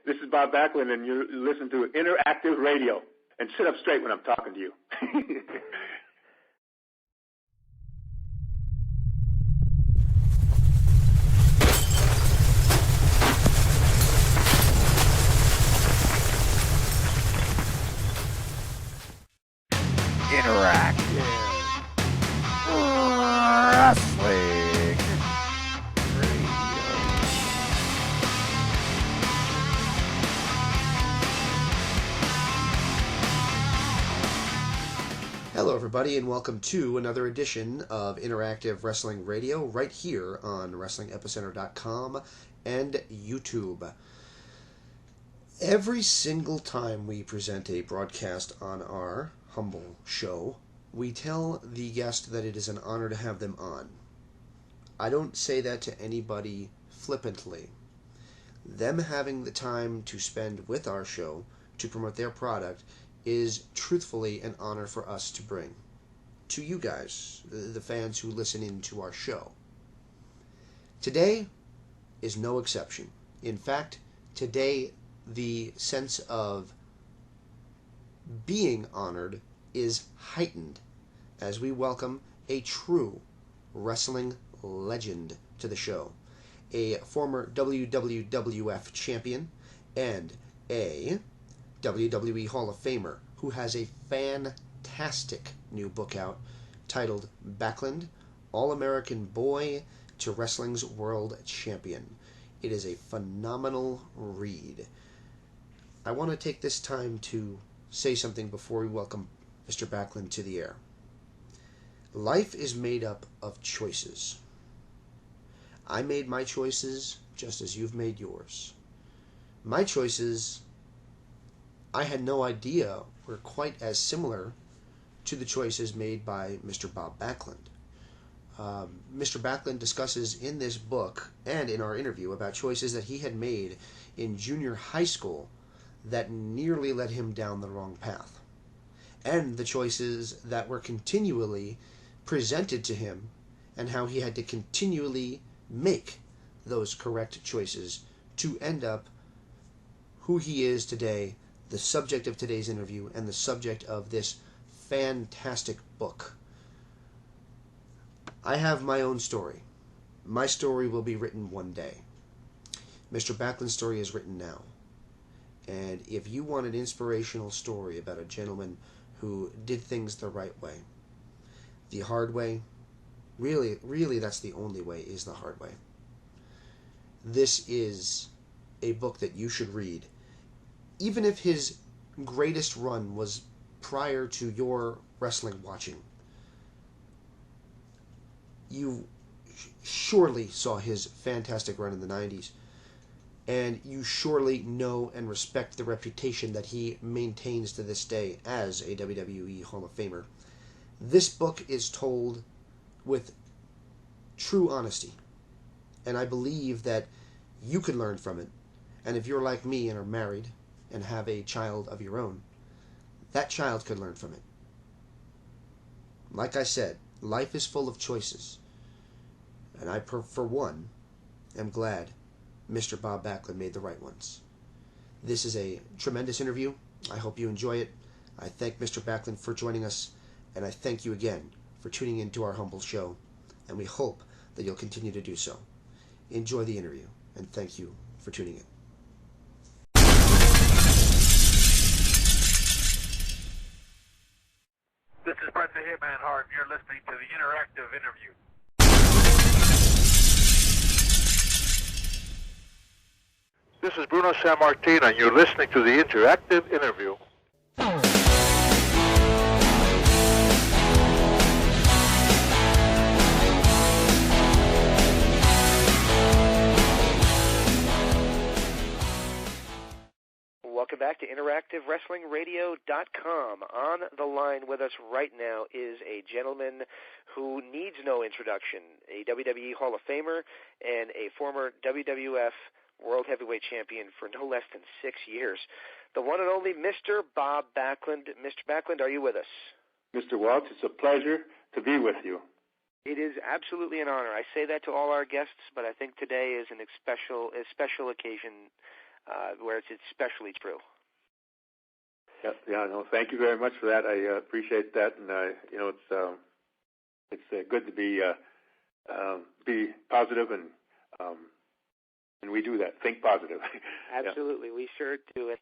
This is Bob Backlund, and you listen to Interactive Radio. And sit up straight when I'm talking to you. Interactive Wrestling Radio. Hello, everybody, and welcome to another edition of Interactive Wrestling Radio right here on WrestlingEpicenter.com and YouTube. Every single time we present a broadcast on our humble show, we tell the guest that it is an honor to have them on. I don't say that to anybody flippantly. Them having the time to spend with our show to promote their product is truthfully an honor for us to bring to you guys, the fans who listen in to our show. Today is no exception. In fact, today the sense of being honored is heightened as we welcome a true wrestling legend to the show, a former WWF champion and a WWE Hall of Famer who has a fantastic new book out titled Backlund, All-American Boy to Wrestling's World Champion. It is a phenomenal read. I want to take this time to say something before we welcome Mr. Backlund to the air. Life is made up of choices. I made my choices just as you've made yours. My choices, I had no idea were quite as similar to the choices made by Mr. Bob Backlund. Mr. Backlund discusses in this book and in our interview about choices that he had made in junior high school that nearly led him down the wrong path, and the choices that were continually presented to him and how he had to continually make those correct choices to end up who he is today, the subject of today's interview and the subject of this fantastic book. I have my own story. My story will be written one day. Mr. Backlund's story is written now. And if you want an inspirational story about a gentleman who did things the right way, the hard way, really that's the only way, is the hard way. This is a book that you should read. Even if his greatest run was prior to your wrestling watching, you surely saw his fantastic run in the 90s, and you surely know and respect the reputation that he maintains to this day as a WWE Hall of Famer. This book is told with true honesty, and I believe that you could learn from it. And if you're like me and are married and have a child of your own, that child could learn from it. Like I said, life is full of choices, and I, for one, am glad Mr. Bob Backlund made the right ones. This is a tremendous interview. I hope you enjoy it. I thank Mr. Backlund for joining us, and I thank you again for tuning into our humble show, and we hope that you'll continue to do so. Enjoy the interview, and thank you for tuning in. This is Brett the Hitman Hart, and you're listening to the Interactive Interview. This is Bruno Sammartino, and you're listening to the Interactive Interview. Welcome back to InteractiveWrestlingRadio.com. On the line with us right now is a gentleman who needs no introduction, a WWE Hall of Famer and a former WWF World Heavyweight Champion for no less than 6 years. The one and only Mr. Bob Backlund. Mr. Backlund, are you with us? Mr. Waltz, it's a pleasure to be with you. It is absolutely an honor. I say that to all our guests, but I think today is a special occasion where it's especially true. Yeah, no, thank you very much for that. I appreciate that, and it's good to be positive, and we do that. Think positive. Absolutely, we sure do.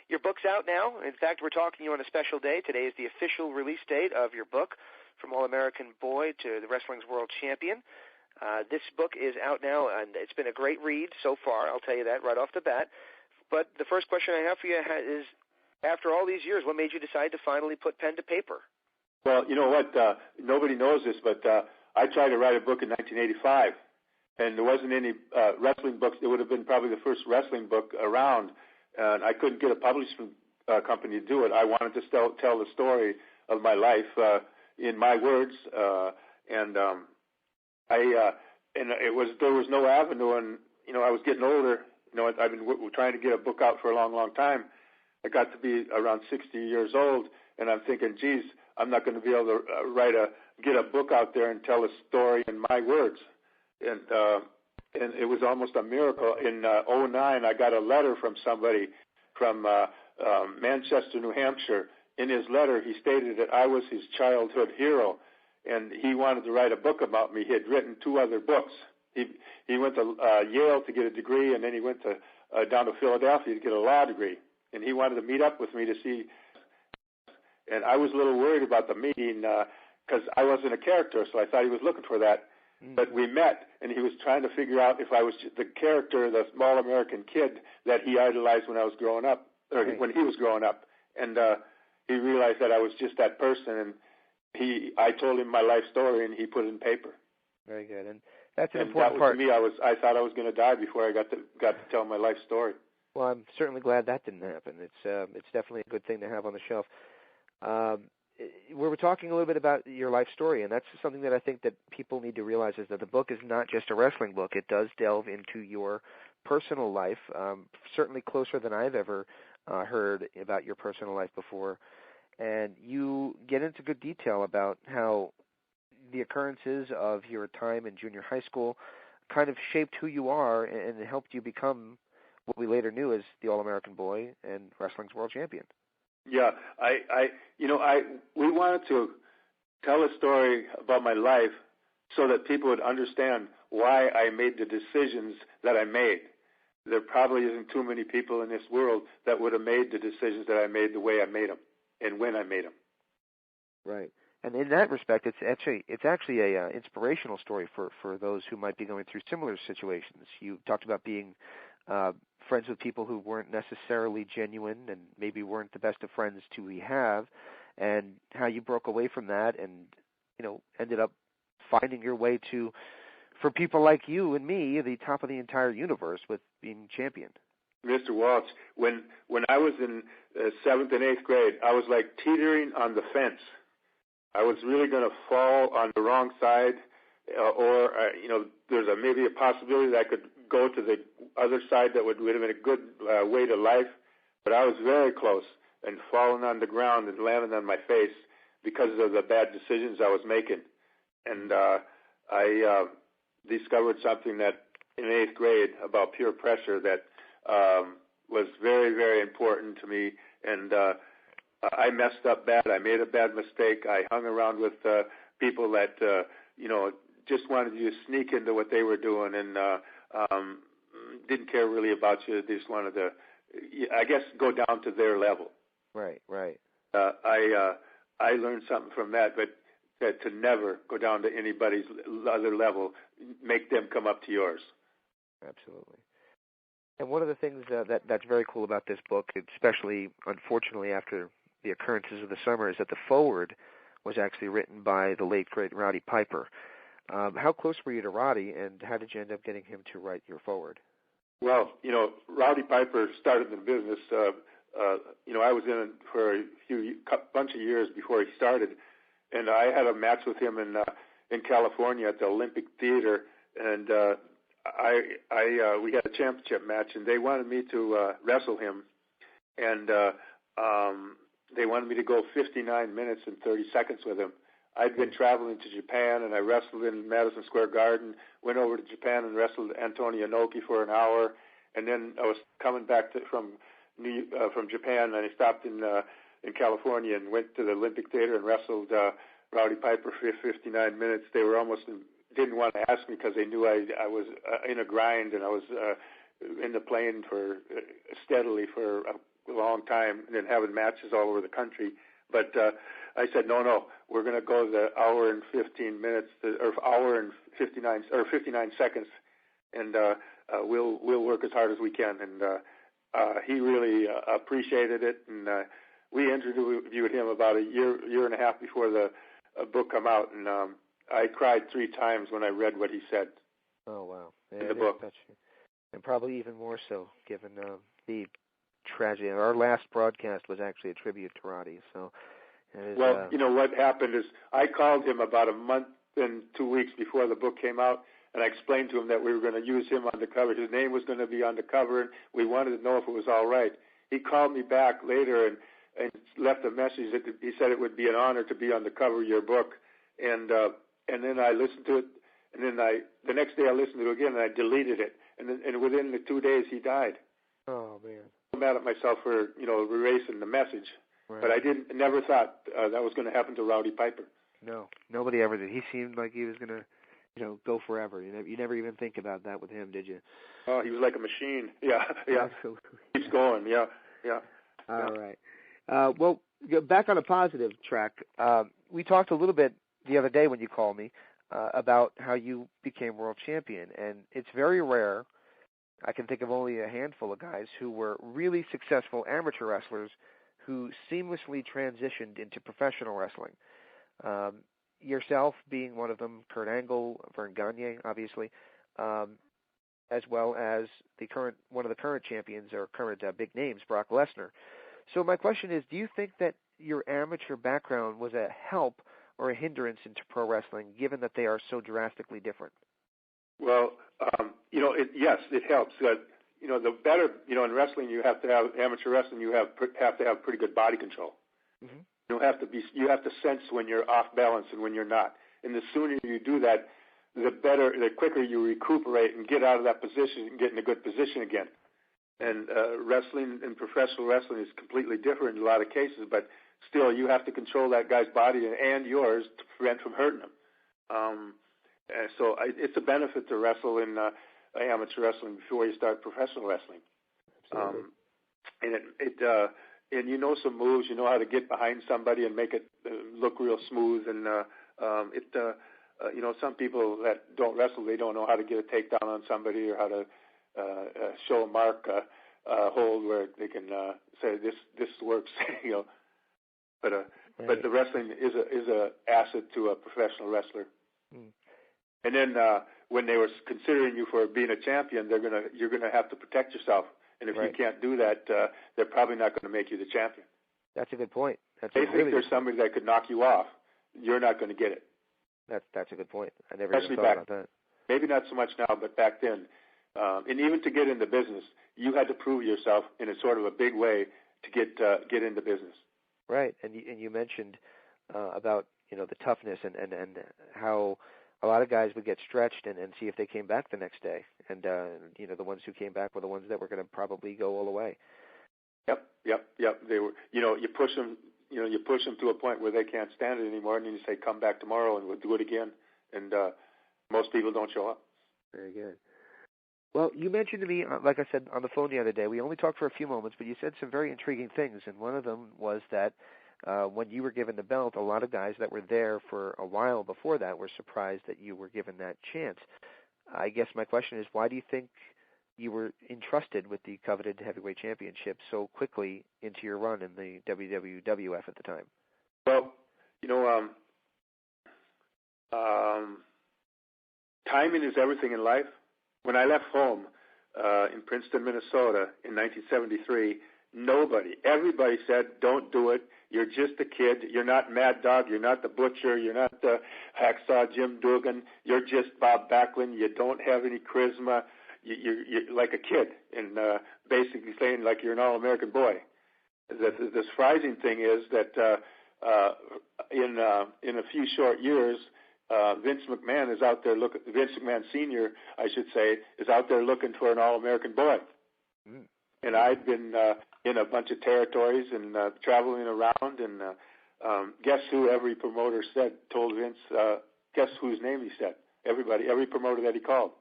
Your book's out now. In fact, we're talking to you on a special day. Today is the official release date of your book, From All-American Boy to the Wrestling's World Champion. This book is out now, and it's been a great read so far. I'll tell you that right off the bat. But the first question I have for you is, after all these years, what made you decide to finally put pen to paper? Well, you know what? Nobody knows this, but I tried to write a book in 1985, and there wasn't any wrestling books. It would have been probably the first wrestling book around, and I couldn't get a publishing company to do it. I wanted to tell the story of my life in my words, and there was no avenue, and I was getting older. I've been trying to get a book out for a long, long time. I got to be around 60 years old, and I'm thinking, geez, I'm not going to be able to get a book out there and tell a story in my words. And it was almost a miracle. In 2009, I got a letter from somebody from Manchester, New Hampshire. In his letter, he stated that I was his childhood hero, and he wanted to write a book about me. He had written 2 other books. He went to Yale to get a degree, and then he went down to Philadelphia to get a law degree. And he wanted to meet up with me to see. And I was a little worried about the meeting because I wasn't a character, so I thought he was looking for that. But we met, and he was trying to figure out if I was the character, the small American kid that he idolized when I was growing up, or when he was growing up. And he realized that I was just that person, and I told him my life story, and he put it in paper. Very good, and that's an important part. To me, I thought I was going to die before I got to tell my life story. Well, I'm certainly glad that didn't happen. It's definitely a good thing to have on the shelf. We were talking a little bit about your life story, and that's something that I think that people need to realize is that the book is not just a wrestling book. It does delve into your personal life, certainly closer than I've ever heard about your personal life before. And you get into good detail about how the occurrences of your time in junior high school kind of shaped who you are and helped you become what we later knew as the All-American Boy and Wrestling's World Champion. Yeah, we wanted to tell a story about my life so that people would understand why I made the decisions that I made. There probably isn't too many people in this world that would have made the decisions that I made the way I made them and when I made them. Right. And in that respect, it's actually a inspirational story for those who might be going through similar situations. You talked about being friends with people who weren't necessarily genuine and maybe weren't the best of friends to have, and how you broke away from that and ended up finding your way to, for people like you and me, the top of the entire universe with being champion. Mr. Walsh, when I was in 7th and 8th grade, I was like teetering on the fence. I was really going to fall on the wrong side, or there's maybe a possibility that I could go to the other side that would have been a good way to life. But I was very close and falling on the ground and landing on my face because of the bad decisions I was making. And I discovered something that in 8th grade about peer pressure that was very, very important to me. And I messed up bad. I made a bad mistake. I hung around with people that, just wanted you to sneak into what they were doing and didn't care really about you. They just wanted to, I guess, go down to their level. Right. I learned something from that, but to never go down to anybody's other level, make them come up to yours. Absolutely. And one of the things that's very cool about this book, especially, unfortunately, after the occurrences of the summer, is that the foreword was actually written by the late, great Roddy Piper. How close were you to Roddy, and how did you end up getting him to write your foreword? Well, Roddy Piper started the business. I was in it for a bunch of years before he started, and I had a match with him in California at the Olympic Theater, and we had a championship match, and they wanted me to wrestle him, and they wanted me to go 59 minutes and 30 seconds with him. I'd been traveling to Japan, and I wrestled in Madison Square Garden, went over to Japan and wrestled Antonio Inoki for an hour, And then I was coming back from Japan, and I stopped in California and went to the Olympic Theater and wrestled Rowdy Piper for 59 minutes. They were didn't want to ask me because they knew I was in a grind, and I was in the plane for steadily for a long time, and then having matches all over the country. But I said, no, we're going to go the hour and 15 minutes, or hour and 59 seconds, and we'll work as hard as we can. And he really appreciated it, and we interviewed him about a year and a half before the book come out, and I cried 3 times when I read what he said. Oh, wow. In the book. And probably even more so, given the tragedy. Our last broadcast was actually a tribute to Roddy. So, well, you know what happened is I called him about a month and 2 weeks before the book came out, and I explained to him that we were going to use him on the cover. His name was going to be on the cover, and we wanted to know if it was all right. He called me back later and left a message that he said it would be an honor to be on the cover of your book, and then I listened to it, and then the next day I listened to it again, and I deleted it, and within the 2 days he died. Oh man! I'm mad at myself for erasing the message, right. But I never thought that was going to happen to Rowdy Piper. No, nobody ever did. He seemed like he was going to go forever. You never even think about that with him, did you? Oh, he was like a machine. Yeah. Absolutely. Keeps going. Yeah. All right. Well, back on a positive track. We talked a little bit the other day when you called me about how you became world champion, and it's very rare. I can think of only a handful of guys who were really successful amateur wrestlers who seamlessly transitioned into professional wrestling. Yourself being one of them, Kurt Angle, Vern Gagne, obviously, as well as one of the current champions or current big names, Brock Lesnar. So my question is, do you think that your amateur background was a help or a hindrance into pro wrestling, given that they are so drastically different? Well, yes, it helps. The better, in wrestling, you have to have amateur wrestling. You have to have pretty good body control. Mm-hmm. You have to sense when you're off balance and when you're not. And the sooner you do that, the quicker you recuperate and get out of that position and get in a good position again. And wrestling and professional wrestling is completely different in a lot of cases, but still you have to control that guy's body and yours to prevent from hurting him. So it's a benefit to wrestle in amateur wrestling before you start professional wrestling. And you know some moves, you know how to get behind somebody and make it look real smooth. And some people that don't wrestle, they don't know how to get a takedown on somebody or how to show a mark hold where they can say this works. But the wrestling is a asset to a professional wrestler. Mm. And then when they were considering you for being a champion, you're gonna have to protect yourself. And if you can't do that, they're probably not going to make you the champion. That's a good point. They think there's somebody that could knock you off. You're not going to get it. That's a good point. I never even thought about that. Maybe not so much now, but back then, and even to get into business, you had to prove yourself in a sort of a big way to get into business. Right, and you mentioned about the toughness and how a lot of guys would get stretched and see if they came back the next day, and the ones who came back were the ones that were going to probably go all the way. Yep. They were. You push them. You push them to a point where they can't stand it anymore, and then you say, "Come back tomorrow, and we'll do it again." And most people don't show up. Very good. Well, you mentioned to me, like I said on the phone the other day, we only talked for a few moments, but you said some very intriguing things, and one of them was that when you were given the belt, a lot of guys that were there for a while before that were surprised that you were given that chance. I guess my question is, why do you think you were entrusted with the coveted heavyweight championship so quickly into your run in the WWF at the time? Well, timing is everything in life. When I left home in Princeton, Minnesota in 1973, everybody said, don't do it. You're just a kid. You're not Mad Dog. You're not the Butcher. You're not the Hacksaw Jim Duggan. You're just Bob Backlund. You don't have any charisma. You're like a kid, and basically saying like you're an all-American boy. The surprising thing is that in a few short years, Vince McMahon is out there Vince McMahon Sr., I should say, is out there looking for an all-American boy. And I'd been in a bunch of territories and traveling around, and guess who every promoter told Vince, guess whose name he said? Every promoter that he called.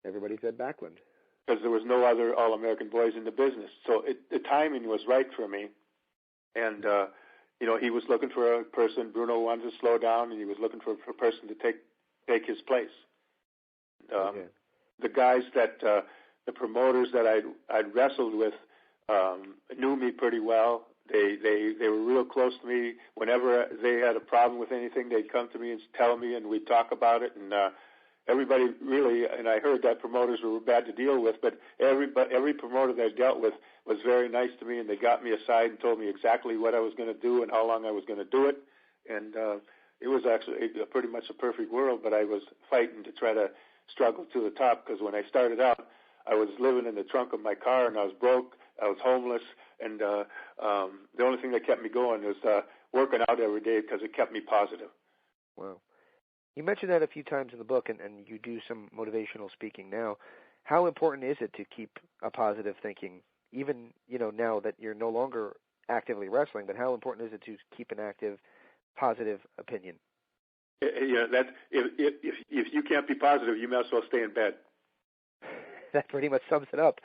Everybody said Backlund. Because there was no other All-American boys in the business. So the timing was right for me. And, he was looking for a person. Bruno wanted to slow down, and he was looking for a person to take his place. The guys that the promoters that I'd wrestled with knew me pretty well. They were real close to me. Whenever they had a problem with anything, they'd come to me and tell me, and we'd talk about it. And everybody really, and I heard that promoters were bad to deal with, but every promoter that I dealt with was very nice to me, and they got me aside and told me exactly what I was going to do and how long I was going to do it. And it was actually pretty much a perfect world, but I was fighting to try to struggle to the top, because when I started out, I was living in the trunk of my car, and I was broke, I was homeless, and the only thing that kept me going was working out every day, because it kept me positive. Wow. You mentioned that a few times in the book, and you do some motivational speaking now. How important is it to keep a positive thinking, even now that you're no longer actively wrestling, but how important is it to keep an active, positive opinion? That if you can't be positive, you might as well stay in bed. That pretty much sums it up.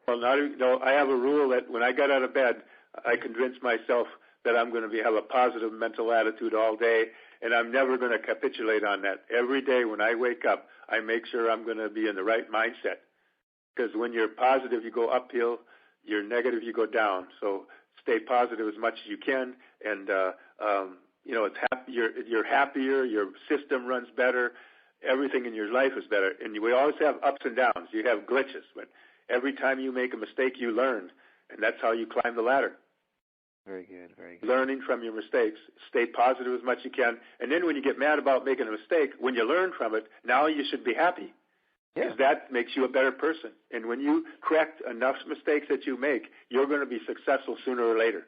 Well, I have a rule that when I get out of bed, I convince myself that I'm going to have a positive mental attitude all day, and I'm never going to capitulate on that. Every day when I wake up, I make sure I'm going to be in the right mindset. Because when you're positive, you go uphill. You're negative, you go down. So stay positive as much as you can, and you're happier. Your system runs better. Everything in your life is better. And we always have ups and downs. You have glitches, but every time you make a mistake, you learn, and that's how you climb the ladder. Very good, very good. Learning from your mistakes. Stay positive as much as you can. And then when you get mad about making a mistake, when you learn from it, now you should be happy. Because that makes you a better person. And when you correct enough mistakes that you make, you're going to be successful sooner or later.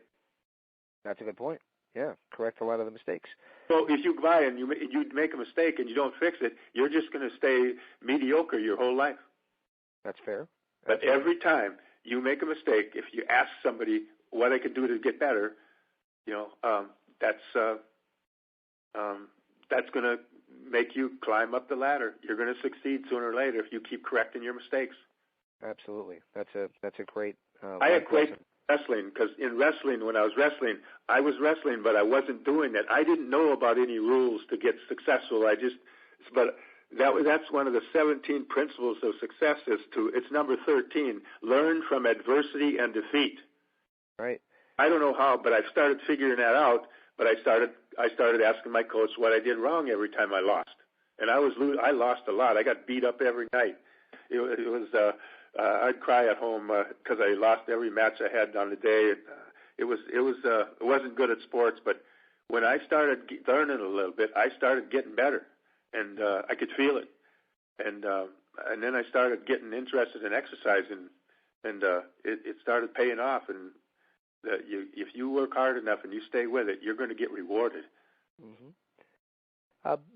That's a good point. Yeah, correct a lot of the mistakes. So if you buy and you make a mistake and you don't fix it, you're just going to stay mediocre your whole life. That's fair. But every time you make a mistake, if you ask somebody what I can do to get better, that's going to make you climb up the ladder. You're going to succeed sooner or later if you keep correcting your mistakes. Absolutely. That's a great. I equate wrestling, because in wrestling, when I was wrestling, but I wasn't doing it. I didn't know about any rules to get successful. That's one of the 17 principles of success. It's number 13. Learn from adversity and defeat. Right. I don't know how, but I started figuring that out. But I started asking my coach what I did wrong every time I lost, and I lost a lot. I got beat up every night. It was I'd cry at home because I lost every match I had on the day. It wasn't good at sports, but when I started learning a little bit, I started getting better, and I could feel it. And then I started getting interested in exercising, and it started paying off. And if you work hard enough and you stay with it, you're going to get rewarded. Mm-hmm.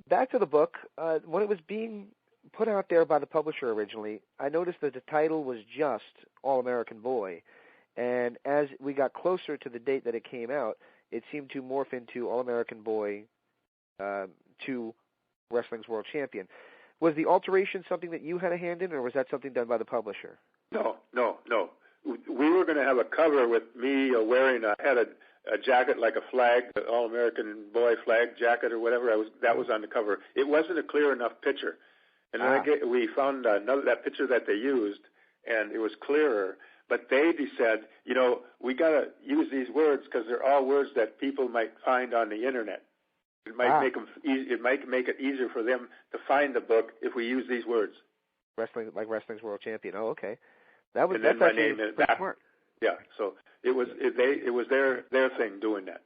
Back to the book. When it was being put out there by the publisher originally, I noticed that the title was just All-American Boy. And as we got closer to the date that it came out, it seemed to morph into All-American Boy 2 Wrestling's World Champion. Was the alteration something that you had a hand in, or was that something done by the publisher? No. We were going to have a cover with me wearing a jacket like a flag, the All-American Boy flag jacket or whatever. That was on the cover. It wasn't a clear enough picture. And then we found that picture that they used, and it was clearer. But they said, we got to use these words because they're all words that people might find on the internet. It might make it easier for them to find the book if we use these words. Wrestling's World Champion. Oh, okay. That's my name is back. Smart. Yeah, so it was their thing doing that.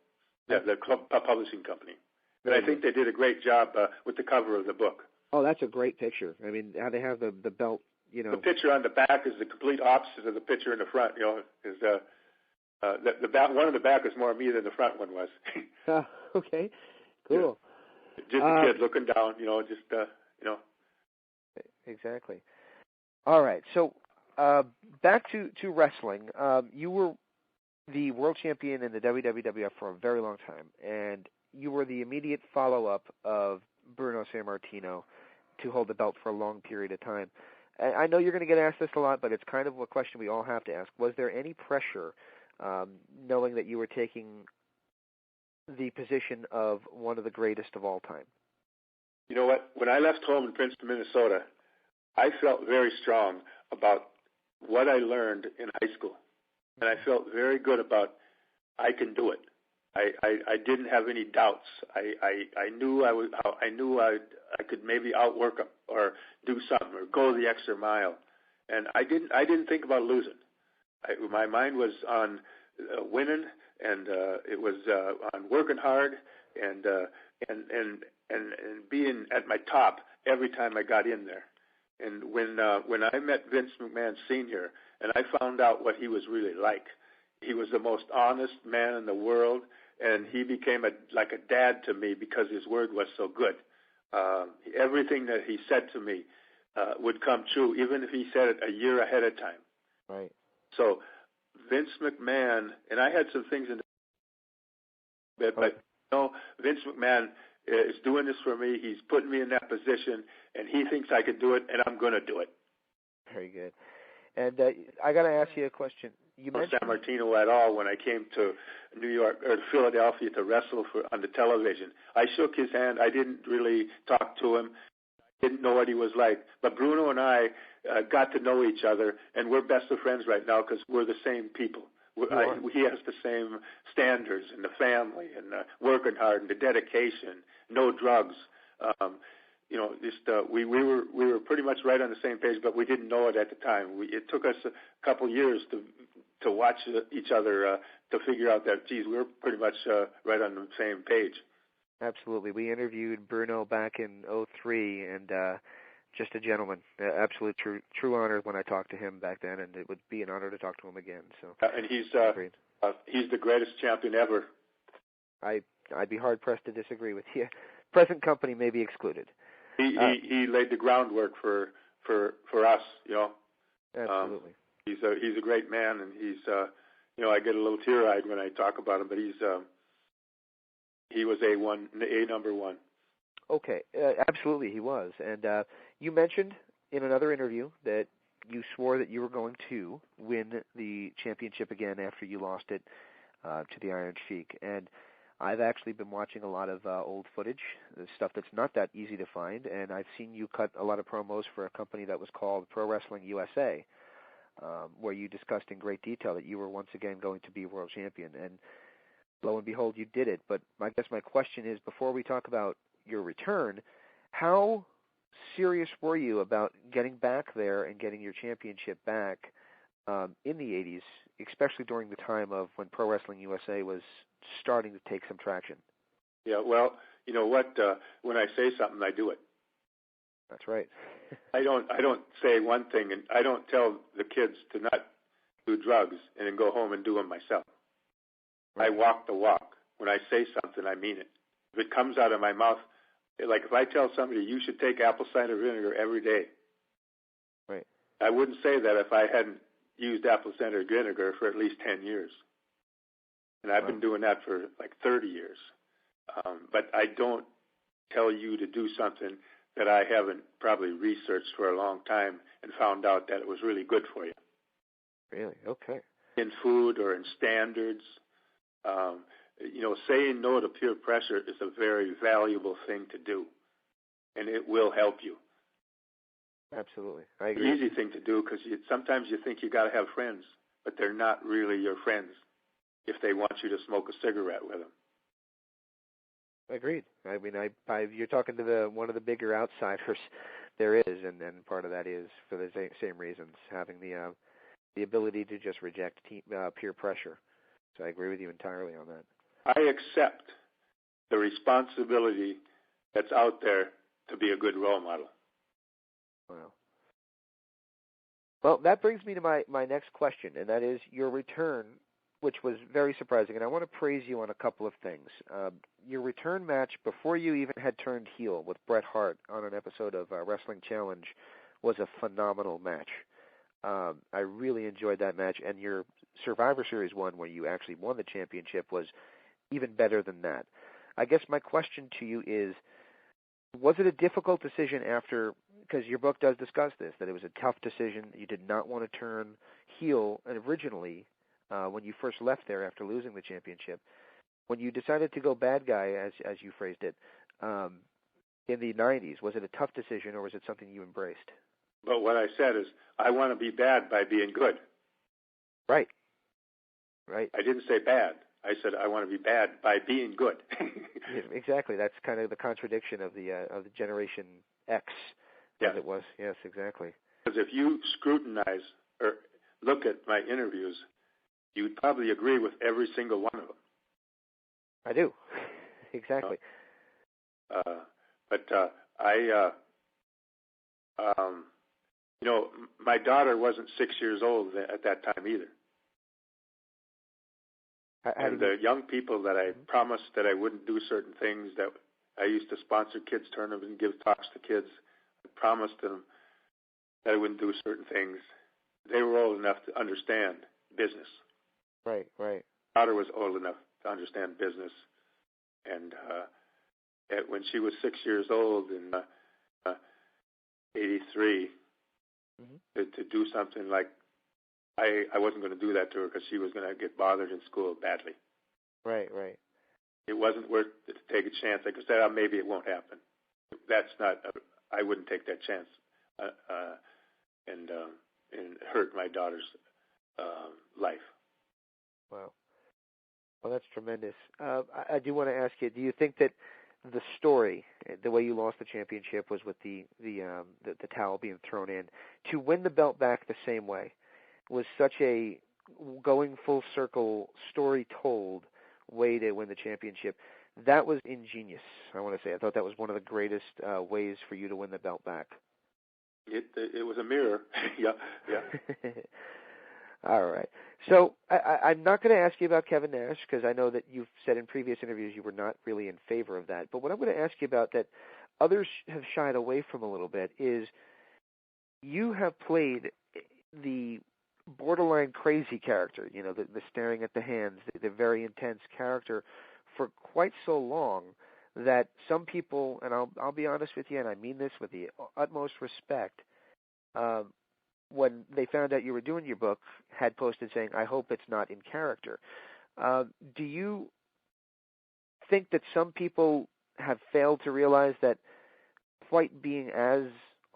Yeah, the publishing company. And I think they did a great job with the cover of the book. Oh, that's a great picture. I mean, how they have the belt, The picture on the back is the complete opposite of the picture in the front. The back, one in the back is more me than the front one was. Okay, cool. Yeah. Just a kid looking down, Exactly. All right, so back to wrestling. You were the world champion in the WWF for a very long time, and you were the immediate follow-up of Bruno Sammartino to hold the belt for a long period of time. I know you're going to get asked this a lot, but it's kind of a question we all have to ask. Was there any pressure, knowing that you were taking the position of one of the greatest of all time? You know what? When I left home in Princeton, Minnesota, I felt very strong about what I learned in high school, and I felt very good about I can do it. I didn't have any doubts. I knew I could maybe outwork them or do something or go the extra mile, and I didn't think about losing. My mind was on winning, and it was on working hard and being at my top every time I got in there. And when I met Vince McMahon Sr. and I found out what he was really like, he was the most honest man in the world, and he became like a dad to me because his word was so good. Everything that he said to me would come true, even if he said it a year ahead of time. Right. So Vince McMahon, and I had some things in the but Vince McMahon is doing this for me. He's putting me in that position, and he thinks I can do it, and I'm going to do it. Very good. And I got to ask you a question. You mentioned Sammartino at all when I came to New York or Philadelphia to wrestle on the television. I shook his hand. I didn't really talk to him. Didn't know what he was like. But Bruno and I got to know each other, and we're best of friends right now because we're the same people. He has the same standards and the family and working hard and the dedication, no drugs. We were pretty much right on the same page, but we didn't know it at the time. It took us a couple years to watch each other to figure out that, geez, we were pretty much right on the same page. Absolutely. We interviewed Bruno back in 2003, and just a gentleman. Absolute true honor when I talked to him back then, and it would be an honor to talk to him again. So, and he's the greatest champion ever. I'd be hard pressed to disagree with you. Present company may be excluded. He laid the groundwork for us, you know. Absolutely. He's a great man, and he's I get a little teary-eyed when I talk about him, but he was a number one. Okay, absolutely he was. And you mentioned in another interview that you swore that you were going to win the championship again after you lost it to the Iron Sheik. And I've actually been watching a lot of old footage, stuff that's not that easy to find, and I've seen you cut a lot of promos for a company that was called Pro Wrestling USA, where you discussed in great detail that you were once again going to be world champion. And lo and behold, you did it. But I guess my question is, before we talk about your return, how serious were you about getting back there and getting your championship back in the 80s, especially during the time of when Pro Wrestling USA was starting to take some traction? Yeah, well, you know what? When I say something, I do it. That's right. I don't say one thing, and I don't tell the kids to not do drugs and then go home and do them myself. Right. I walk the walk. When I say something, I mean it. If it comes out of my mouth, like if I tell somebody you should take apple cider vinegar every day, right? I wouldn't say that if I hadn't used apple cider vinegar for at least 10 years. And I've been doing that for like 30 years. But I don't tell you to do something that I haven't probably researched for a long time and found out that it was really good for you. Really? Okay. In food or in standards. Saying no to peer pressure is a very valuable thing to do, and it will help you. Absolutely. I agree. Easy thing to do because sometimes you think you got to have friends, but they're not really your friends if they want you to smoke a cigarette with them. Agreed. I mean, you're talking to one of the bigger outsiders there is, and part of that is for the same reasons, having the ability to just reject peer pressure. So I agree with you entirely on that. I accept the responsibility that's out there to be a good role model. Wow. Well, that brings me to my next question, and that is your return, which was very surprising. And I want to praise you on a couple of things. Your return match before you even had turned heel with Bret Hart on an episode of Wrestling Challenge was a phenomenal match. I really enjoyed that match, and your Survivor Series one, where you actually won the championship, was even better than that. I guess my question to you is, was it a difficult decision after, because your book does discuss this, that it was a tough decision, you did not want to turn heel originally when you first left there after losing the championship. When you decided to go bad guy, as you phrased it, in the 90s, was it a tough decision or was it something you embraced? But what I said is, I want to be bad by being good. Right. I didn't say bad. I said I want to be bad by being good. Yeah, exactly. That's kind of the contradiction of the Generation X, as it was. Yes, exactly. Because if you scrutinize or look at my interviews, you'd probably agree with every single one of them. I do. Exactly. My daughter wasn't 6 years old at that time either. And the young people that I promised that I wouldn't do certain things, that I used to sponsor kids' tournaments and give talks to kids, I promised them that I wouldn't do certain things. They were old enough to understand business. Right. My daughter was old enough to understand business. And when she was 6 years old in 83, to do something like, I wasn't going to do that to her because she was going to get bothered in school badly. Right. It wasn't worth it to take a chance. Like I said, maybe it won't happen. That's not. I wouldn't take that chance and hurt my daughter's life. Wow. Well, that's tremendous. I do want to ask you, do you think that the story, the way you lost the championship, was with the towel being thrown in, to win the belt back the same way, was such a going full circle story told way to win the championship? That was ingenious, I want to say. I thought that was one of the greatest ways for you to win the belt back. It was a mirror. Yeah. All right. So I'm not going to ask you about Kevin Nash, because I know that you've said in previous interviews you were not really in favor of that. But what I'm going to ask you about that others have shied away from a little bit is you have played the borderline crazy character, the staring at the hands, the very intense character for quite so long that some people, and I'll be honest with you, and I mean this with the utmost respect, when they found out you were doing your book, had posted saying, I hope it's not in character. Do you think that some people have failed to realize that quite being as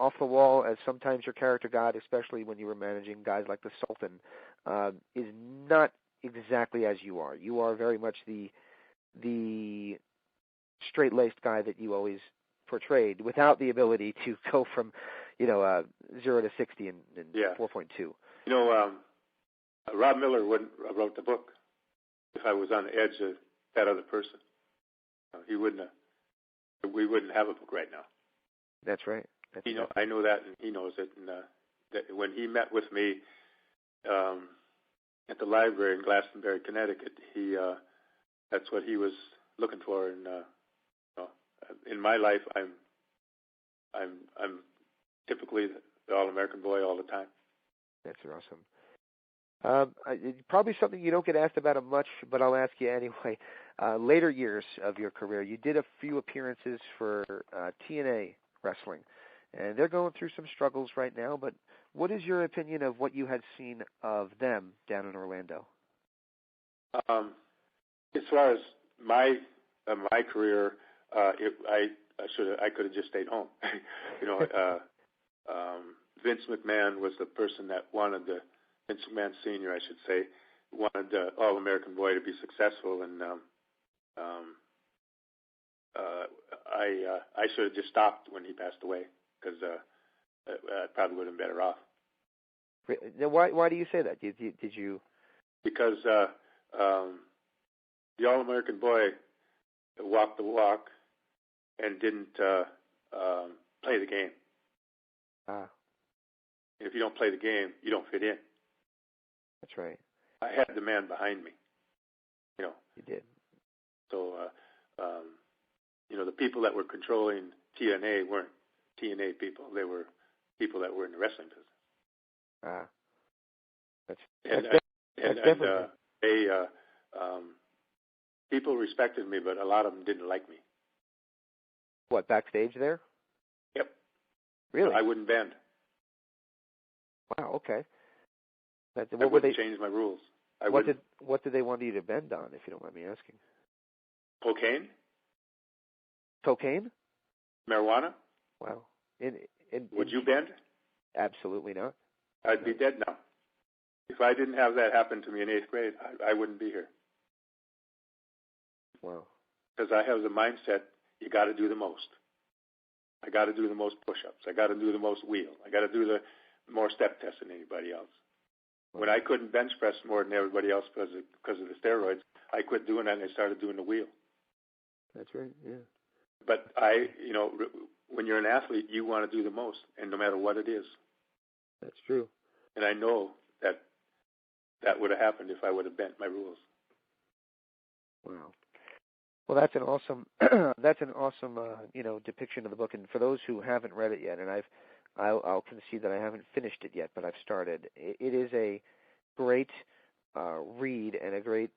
off the wall as sometimes your character got, especially when you were managing guys like the Sultan, is not exactly as you are? You are very much the straight-laced guy that you always portrayed, without the ability to go from 0 to 60 in 4.2. Rob Miller wouldn't have wrote the book if I was on the edge of that other person. He wouldn't have. We wouldn't have a book right now. That's right. I know that, and he knows it. And that when he met with me at the library in Glastonbury, Connecticut, that's what he was looking for. And in my life, I'm typically the All-American boy all the time. That's awesome. Probably something you don't get asked about much, but I'll ask you anyway. Later years of your career, you did a few appearances for TNA Wrestling, and they're going through some struggles right now, but what is your opinion of what you had seen of them down in Orlando? As far as my career, I could have just stayed home. Vince McMahon was the person that wanted Vince McMahon Sr., I should say, wanted the All-American boy to be successful, and I should have just stopped when he passed away, because I probably would have been better off. Why do you say that? Did you? Because the All-American boy walked the walk and didn't play the game. If you don't play the game, you don't fit in. That's right. I had the man behind me. You did. So, the people that were controlling TNA weren't TNA people. They were people that were in the wrestling business. That's and definitely. People respected me, but a lot of them didn't like me. What, backstage there? Yep. Really? I wouldn't bend. Wow. Okay. I wouldn't change my rules. What did they want you to bend on, if you don't mind me asking? Cocaine? Cocaine? Marijuana? Wow. Would you bend? Absolutely not. I'd be dead now. If I didn't have that happen to me in 8th grade, I wouldn't be here. Wow. Because I have the mindset, you got to do the most. I got to do the most push-ups. I got to do the most wheel. I got to do the more step tests than anybody else. Wow. When I couldn't bench press more than everybody else because of the steroids, I quit doing that and I started doing the wheel. That's right. Yeah. But when you're an athlete, you want to do the most, and no matter what it is. That's true. And I know that would have happened if I would have bent my rules. Wow. Well, that's an awesome depiction of the book. And for those who haven't read it yet, and I'll concede that I haven't finished it yet, but I've started. It is a great read and a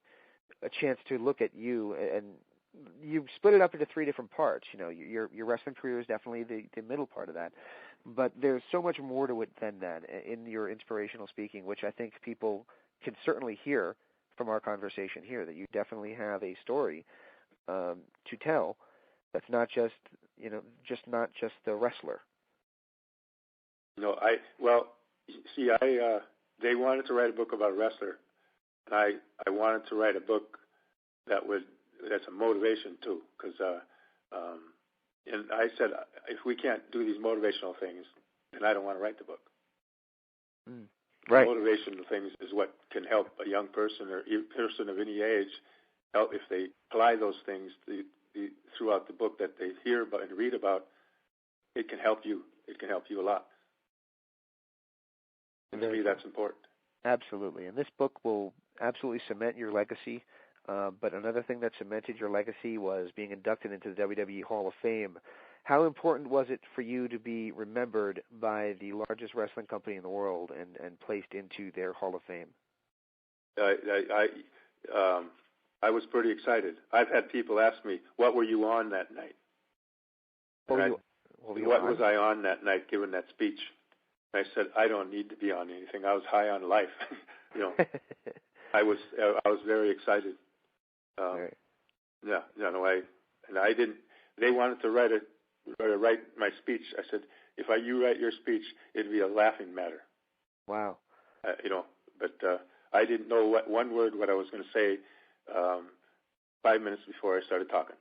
chance to look at you, and you split it up into 3 different parts. Your wrestling career is definitely the middle part of that, but there's so much more to it than that in your inspirational speaking, which I think people can certainly hear from our conversation here, that you definitely have a story to tell that's not just the wrestler. No, they wanted to write a book about a wrestler, and I wanted to write a book that's a motivation too, because and I said, if we can't do these motivational things, then I don't want to write the book. Right. Motivational things is what can help a young person or a person of any age help if they apply those things throughout the book that they hear about and read about. It can help you. It can help you a lot. And to me, that's important. Absolutely. And this book will absolutely cement your legacy. But another thing that cemented your legacy was being inducted into the WWE Hall of Fame. How important was it for you to be remembered by the largest wrestling company in the world and placed into their Hall of Fame? I was pretty excited. I've had people ask me, what were you on that night? What was I on that night giving that speech? And I said, I don't need to be on anything. I was high on life. I was very excited. Right. Yeah, I didn't. They wanted to write my speech. I said, if you write your speech, it'd be a laughing matter. Wow. But I didn't know what I was going to say 5 minutes before I started talking.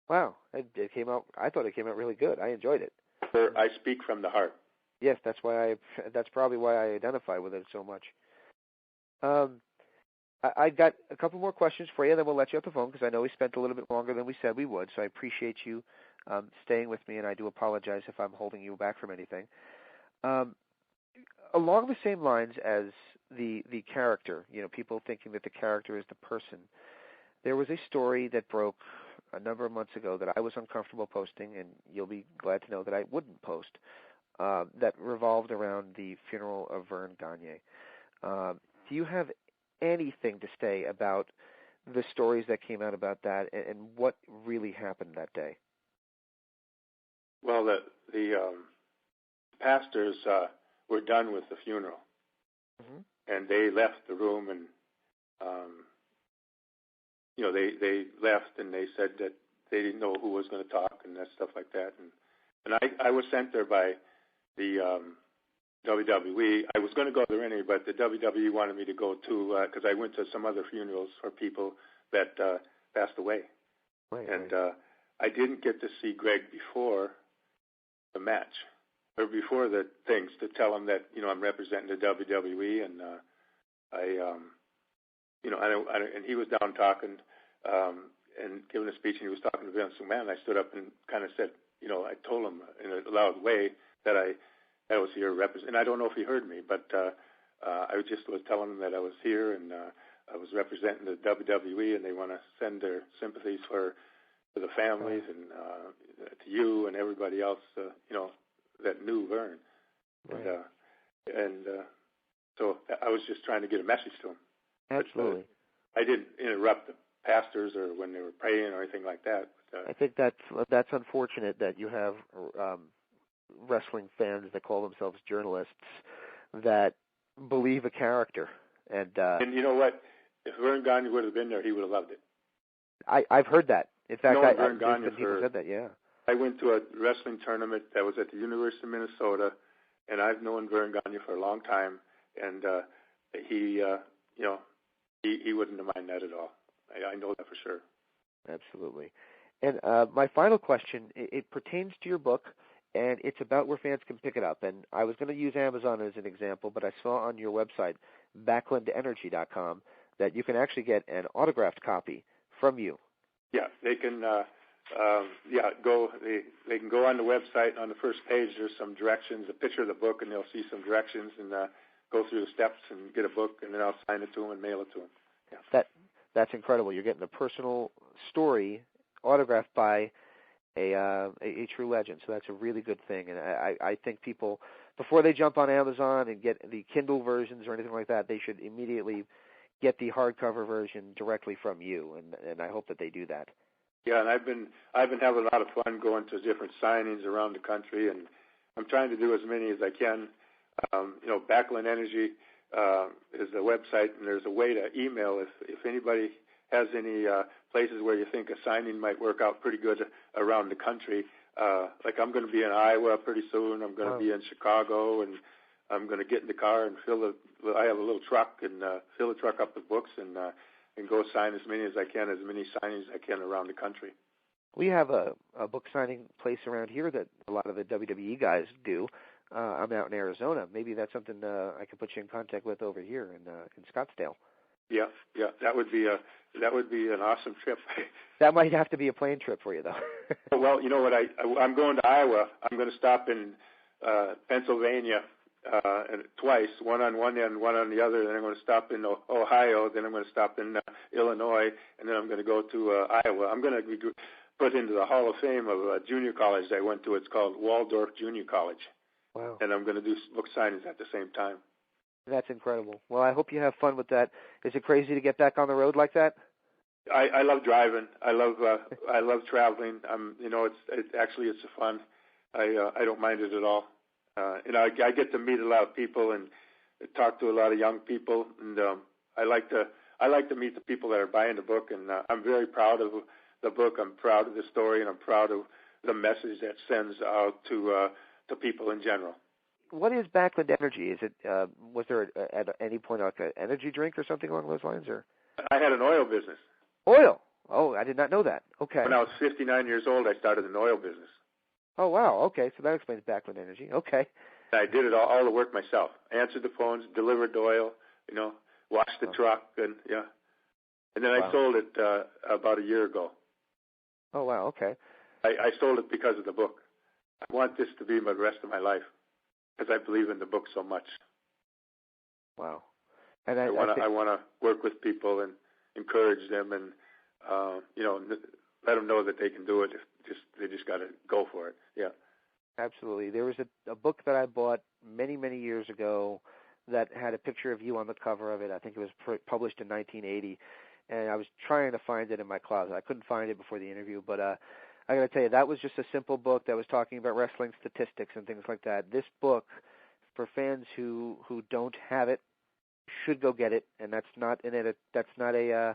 Wow, it came out. I thought it came out really good. I enjoyed it. I speak from the heart. Yes, that's probably why I identify with it so much. I got a couple more questions for you, then we'll let you off the phone because I know we spent a little bit longer than we said we would. So I appreciate you staying with me, and I do apologize if I'm holding you back from anything. Along the same lines as the character, people thinking that the character is the person, there was a story that broke a number of months ago that I was uncomfortable posting, and you'll be glad to know that I wouldn't post, that revolved around the funeral of Vern Gagne. Do you have anything to say about the stories that came out about that and what really happened that day? Well, the pastors were done with the funeral, and they left the room, and they left, and they said that they didn't know who was going to talk and that stuff like that, and I was sent there by the WWE. I was going to go there anyway, but the WWE wanted me to go too because I went to some other funerals for people that passed away, and I didn't get to see Greg before the match or before the things to tell him that I'm representing the WWE, and and he was down talking and giving a speech, and he was talking to Vince McMahon. And I stood up and kind of said, I told him in a loud way that I was here representing. And I don't know if he heard me, but I just was telling him that I was here and I was representing the WWE, and they want to send their sympathies for the families and to you and everybody else, that knew Vern. Right. So I was just trying to get a message to them. Absolutely. But, I didn't interrupt the pastors or when they were praying or anything like that. But, I think that's unfortunate that you have wrestling fans that call themselves journalists that believe a character. And you know what? If Vern Gagne would have been there, he would have loved it. I've heard that. In fact, Vern Gagne people said that, yeah. I went to a wrestling tournament that was at the University of Minnesota, and I've known Vern Gagne for a long time, and he wouldn't have minded that at all. I know that for sure. Absolutely. And my final question, it pertains to your book, and it's about where fans can pick it up. And I was going to use Amazon as an example, but I saw on your website, BacklundEnergy.com, that you can actually get an autographed copy from you. Yeah, they can. Go. They can go on the website. On the first page, there's some directions, a picture of the book, and they'll see some directions and go through the steps and get a book, and then I'll sign it to them and mail it to them. Yeah. That's incredible. You're getting a personal story autographed by a true legend. So that's a really good thing. And I think people, before they jump on Amazon and get the Kindle versions or anything like that, they should immediately get the hardcover version directly from you. And I hope that they do that. Yeah, and I've been having a lot of fun going to different signings around the country, and I'm trying to do as many as I can. Backlund Energy is the website, and there's a way to email if anybody has any places where you think a signing might work out pretty good around the country. Like I'm going to be in Iowa pretty soon. I'm going to be in Chicago, and I'm going to get in the car and I have a little truck and fill the truck up with books and go sign as many as I can, as many signings as I can around the country. We have a book signing place around here that a lot of the WWE guys do. I'm out in Arizona. Maybe that's something I could put you in contact with over here in Scottsdale. Yeah, that would be an awesome trip. That might have to be a plane trip for you, though. Well, you know what? I'm going to Iowa. I'm going to stop in Pennsylvania twice, one on one end, one on the other. Then I'm going to stop in Ohio. Then I'm going to stop in Illinois, and then I'm going to go to Iowa. I'm going to be put into the Hall of Fame of a junior college I went to. It's called Waldorf Junior College. Wow. And I'm going to do book signings at the same time. That's incredible. Well, I hope you have fun with that. Is it crazy to get back on the road like that? I love driving. I love traveling. It's fun. I don't mind it at all. I get to meet a lot of people and talk to a lot of young people, and I like to meet the people that are buying the book. And I'm very proud of the book. I'm proud of the story, and I'm proud of the message that sends out to people in general. What is Backlund Energy? Is it was there at any point like an energy drink or something along those lines? Or I had an oil business. Oil? Oh, I did not know that. Okay. When I was 59 years old, I started an oil business. Oh, wow. Okay, so that explains Backlund Energy. Okay. I did it all the work myself. Answered the phones, delivered the oil, washed the truck, and then I sold it about a year ago. Oh, wow. Okay. I sold it because of the book. I want this to be the rest of my life because I believe in the book so much. Wow. And I want to work with people and encourage them and let them know that they can do it. They just got to go for it. Yeah. Absolutely. There was a book that I bought many, many years ago that had a picture of you on the cover of it. I think it was published in 1980, and I was trying to find it in my closet. I couldn't find it before the interview, but I got to tell you, that was just a simple book that was talking about wrestling statistics and things like that. This book, for fans who don't have it, should go get it, and that's not a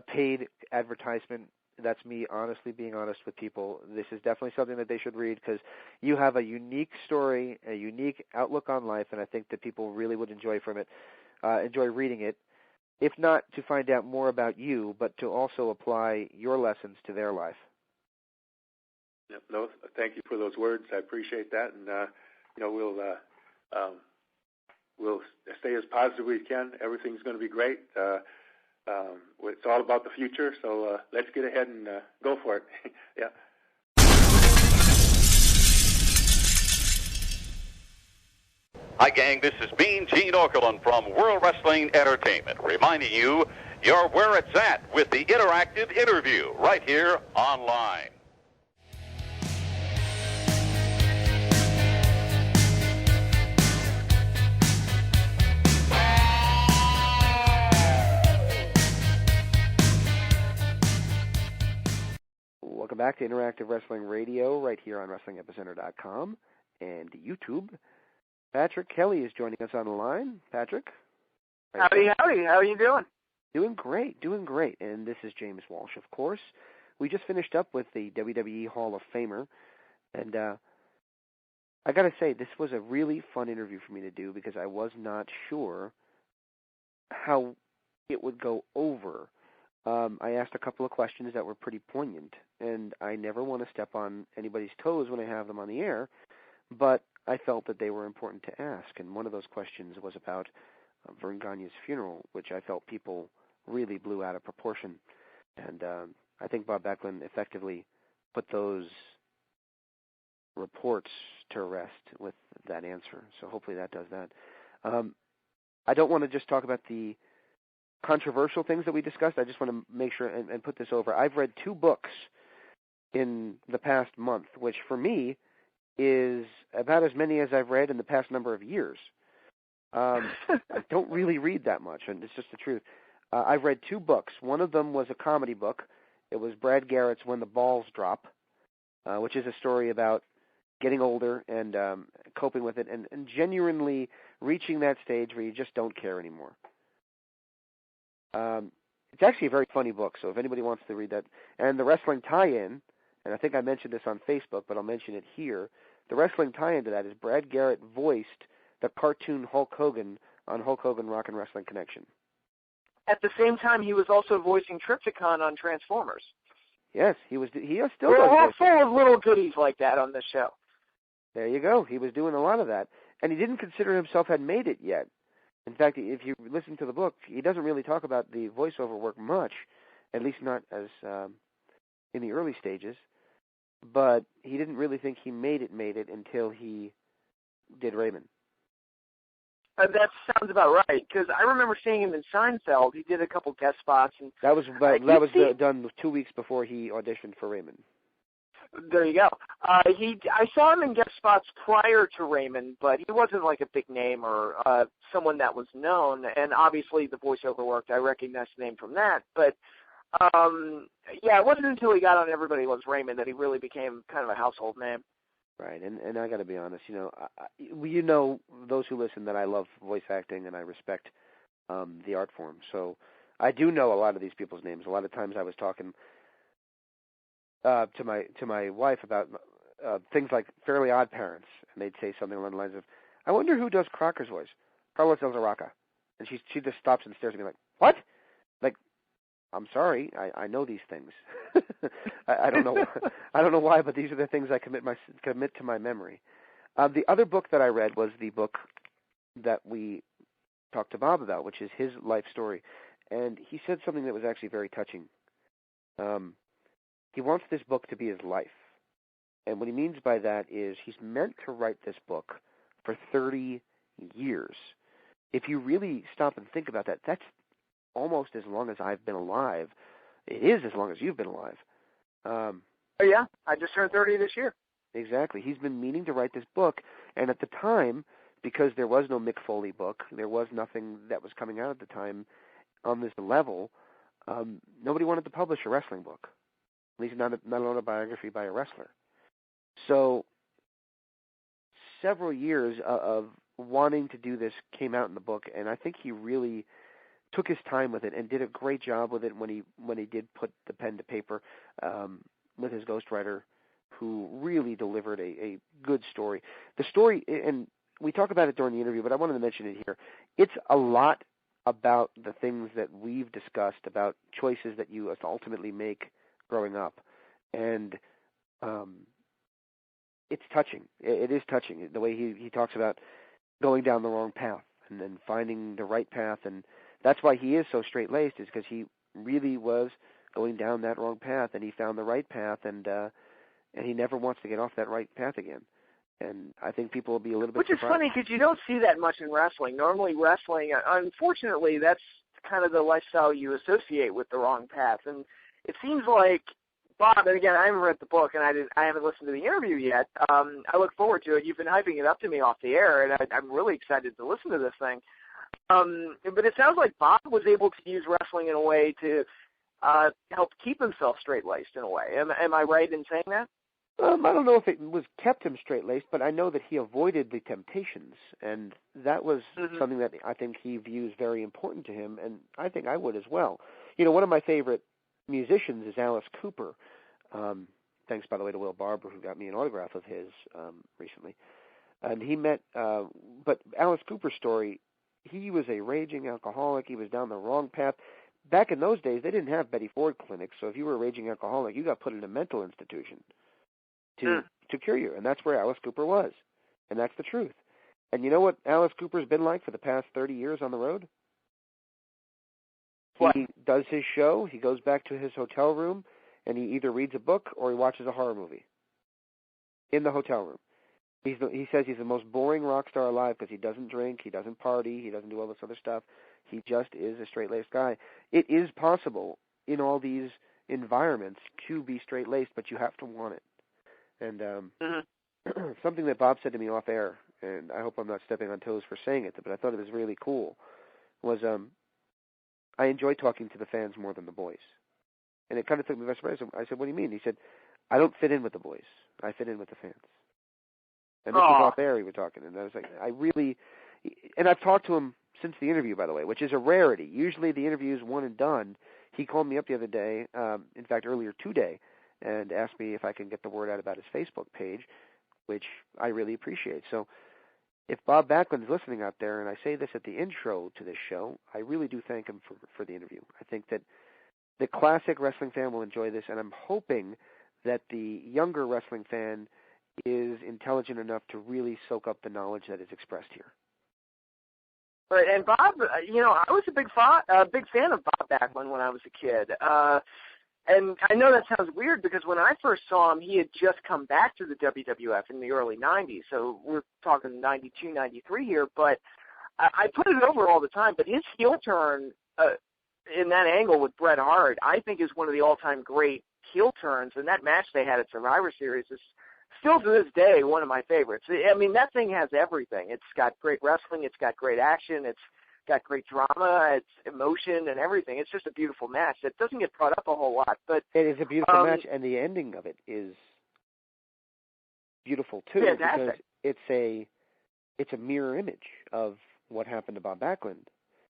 paid advertisement. That's me honestly being honest with people. This is definitely something that they should read because you have a unique story, a unique outlook on life, and I think that people really would enjoy reading it, if not to find out more about you, but to also apply your lessons to their life. No, thank you for those words. I appreciate that, and we'll stay as positive as we can. Everything's going to be great. It's all about the future, so let's get ahead and go for it. Yeah. Hi, gang. This is Mean Gene Okerlund from World Wrestling Entertainment, reminding you you're where it's at with the interactive interview right here online. Welcome back to Interactive Wrestling Radio right here on WrestlingEpicenter.com and YouTube. Patrick Kelly is joining us on the line. Patrick? Howdy. How are you doing? Doing great. And this is James Walsh, of course. We just finished up with the WWE Hall of Famer, and I got to say, this was a really fun interview for me to do because I was not sure how it would go over. I asked a couple of questions that were pretty poignant, and I never want to step on anybody's toes when I have them on the air, but I felt that they were important to ask, and one of those questions was about Vern Gagne's funeral, which I felt people really blew out of proportion, and I think Bob Backlund effectively put those reports to rest with that answer, so hopefully that does that. I don't want to just talk about the controversial things that we discussed. I just want to make sure and put this over. I've read 2 books in the past month, which for me is about as many as I've read in the past number of years. I don't really read that much, and it's just the truth. I've read 2 books. One of them was a comedy book. It was Brad Garrett's When the Balls Drop, which is a story about getting older and coping with it and genuinely reaching that stage where you just don't care anymore. It's actually a very funny book, so if anybody wants to read that. And the wrestling tie-in, and I think I mentioned this on Facebook, but I'll mention it here, the wrestling tie-in to that is Brad Garrett voiced the cartoon Hulk Hogan on Hulk Hogan Rock and Wrestling Connection. At the same time, he was also voicing Trypticon on Transformers. Yes, he still We're does. all full of little goodies like that on this show. There you go. He was doing a lot of that. And he didn't consider himself had made it yet. In fact, if you listen to the book, he doesn't really talk about the voiceover work much, at least not as in the early stages. But he didn't really think he made it until he did Raymond. That sounds about right, because I remember seeing him in Seinfeld. He did a couple guest spots. And that was done 2 weeks before he auditioned for Raymond. There you go. I saw him in guest spots prior to Raymond, but he wasn't like a big name or someone that was known. And obviously the voiceover worked. I recognized the name from that. But yeah, it wasn't until he got on Everybody Loves Raymond that he really became kind of a household name. Right, and I got to be honest. You know, those who listen, that I love voice acting and I respect the art form. So I do know a lot of these people's names. A lot of times I was talking to my wife about things like Fairly Odd Parents, and they'd say something along the lines of, "I wonder who does Crocker's voice." Carlos El Zaraca, and she just stops and stares at me like, "What?" Like, I'm sorry, I know these things. I don't know. I don't know why, but these are the things I commit to my memory. The other book that I read was the book that we talked to Bob about, which is his life story, and he said something that was actually very touching. He wants this book to be his life. And what he means by that is he's meant to write this book for 30 years. If you really stop and think about that, that's almost as long as I've been alive. It is as long as you've been alive. Yeah, I just turned 30 this year. Exactly. He's been meaning to write this book, and at the time, because there was no Mick Foley book, there was nothing that was coming out at the time on this level, nobody wanted to publish a wrestling book. At least not an autobiography by a wrestler. So several years of wanting to do this came out in the book, and I think he really took his time with it and did a great job with it when he did put the pen to paper with his ghostwriter, who really delivered a good story. The story, and we talk about it during the interview, but I wanted to mention it here. It's a lot about the things that we've discussed, about choices that you ultimately make growing up, and it's touching. It is touching, the way he talks about going down the wrong path and then finding the right path, and that's why he is so straight-laced, is because he really was going down that wrong path, and he found the right path, and he never wants to get off that right path again. And I think people will be a little bit surprised. Which is funny, because you don't see that much in wrestling. Normally wrestling, unfortunately, that's kind of the lifestyle you associate with the wrong path, and it seems like Bob, and again, I haven't read the book, and I haven't listened to the interview yet. I look forward to it. You've been hyping it up to me off the air, and I'm really excited to listen to this thing. But it sounds like Bob was able to use wrestling in a way to helped keep himself straight-laced in a way. Am I right in saying that? I don't know if it was kept him straight-laced, but I know that he avoided the temptations, and that was something that I think he views very important to him, and I think I would as well. One of my favorite musicians is Alice Cooper. Thanks, by the way, to Will Barber, who got me an autograph of his recently. And he met, but Alice Cooper's story, he was a raging alcoholic. He was down the wrong path. Back in those days, they didn't have Betty Ford clinics, so if you were a raging alcoholic, you got put in a mental institution to cure you, and that's where Alice Cooper was, and that's the truth. And you know what Alice Cooper's been like for the past 30 years on the road? What? He does his show, he goes back to his hotel room, and he either reads a book or he watches a horror movie in the hotel room. He says he's the most boring rock star alive because he doesn't drink, he doesn't party, he doesn't do all this other stuff. He just is a straight-laced guy. It is possible in all these environments to be straight-laced, but you have to want it. And something that Bob said to me off air, and I hope I'm not stepping on toes for saying it, but I thought it was really cool, was I enjoy talking to the fans more than the boys. And it kind of took me by surprise. I said, what do you mean? He said, I don't fit in with the boys. I fit in with the fans. And this was off air we were talking, and I was like, and I've talked to him since the interview, by the way, which is a rarity. Usually the interview is one and done. He called me up the other day, in fact, earlier today, and asked me if I can get the word out about his Facebook page, which I really appreciate. So if Bob Backlund's listening out there, and I say this at the intro to this show, I really do thank him for the interview. I think that the classic wrestling fan will enjoy this, and I'm hoping that the younger wrestling fan is intelligent enough to really soak up the knowledge that is expressed here. Right, and Bob, I was a big fan of Bob Backlund when I was a kid. And I know that sounds weird because when I first saw him, he had just come back to the WWF in the early 90s. So we're talking 92, 93 here. But I put it over all the time. But his heel turn in that angle with Bret Hart, I think is one of the all-time great heel turns. And that match they had at Survivor Series is still to this day one of my favorites. I mean, that thing has everything. It's got great wrestling. It's got great action. It's got great drama. It's emotion and everything. It's just a beautiful match. It doesn't get brought up a whole lot, but it is a beautiful match, and the ending of it is beautiful too. Fantastic. Because it's a mirror image of what happened to Bob Backlund.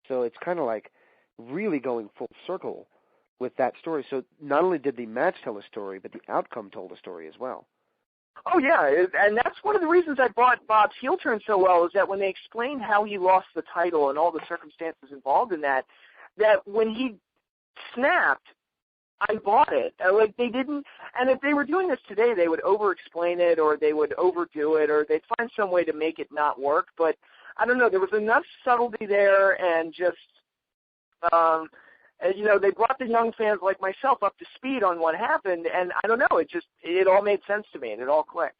So it's kind of like really going full circle with that story. So not only did the match tell a story, but the outcome told a story as well. Oh, yeah, and that's one of the reasons I bought Bob's heel turn so well, is that when they explained how he lost the title and all the circumstances involved in that when he snapped, I bought it. Like, they didn't, and if they were doing this today, they would over-explain it, or they would overdo it, or they'd find some way to make it not work, but I don't know, there was enough subtlety there, and just, they brought the young fans like myself up to speed on what happened, and I don't know, it all made sense to me, and it all clicked.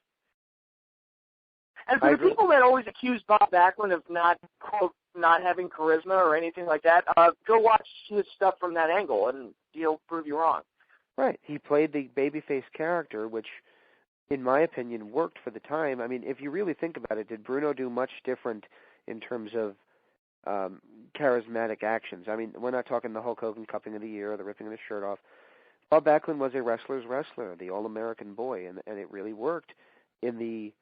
And for the people that always accuse Bob Backlund of not, quote, not having charisma or anything like that, go watch his stuff from that angle, and he'll prove you wrong. Right. He played the babyface character, which, in my opinion, worked for the time. I mean, if you really think about it, did Bruno do much different in terms of charismatic actions? I mean, we're not talking the Hulk Hogan cupping of the ear or the ripping of his shirt off. Bob Backlund was a wrestler's wrestler, the all-American boy, and it really worked in the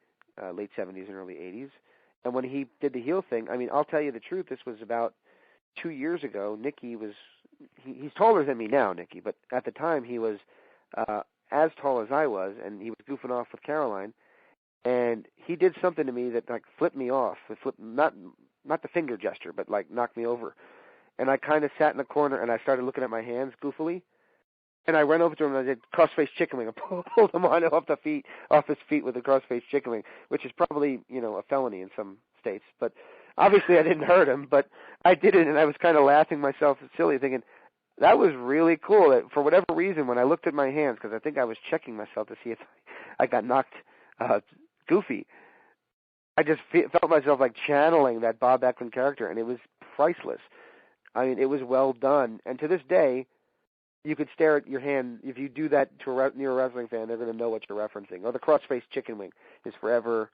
late 70s and early 80s. And when he did the heel thing, I mean, I'll tell you the truth, this was about 2 years ago. Nicky was, he's taller than me now, Nicky, but at the time he was as tall as I was, and he was goofing off with Caroline, and he did something to me that, like, flipped me off. It flipped, not the finger gesture, but, like, knocked me over. And I kind of sat in the corner, and I started looking at my hands goofily, and I went over to him, and I did cross-face chicken wing. I pulled him on off his feet with a cross-face chicken wing, which is probably, a felony in some states. But obviously I didn't hurt him, but I did it, and I was kind of laughing myself silly, thinking, that was really cool. For whatever reason, when I looked at my hands, because I think I was checking myself to see if I got knocked goofy, I just felt myself like channeling that Bob Backlund character, and it was priceless. I mean, it was well done. And to this day, you could stare at your hand. If you do that near a wrestling fan, they're going to know what you're referencing. Or the cross-face chicken wing is forever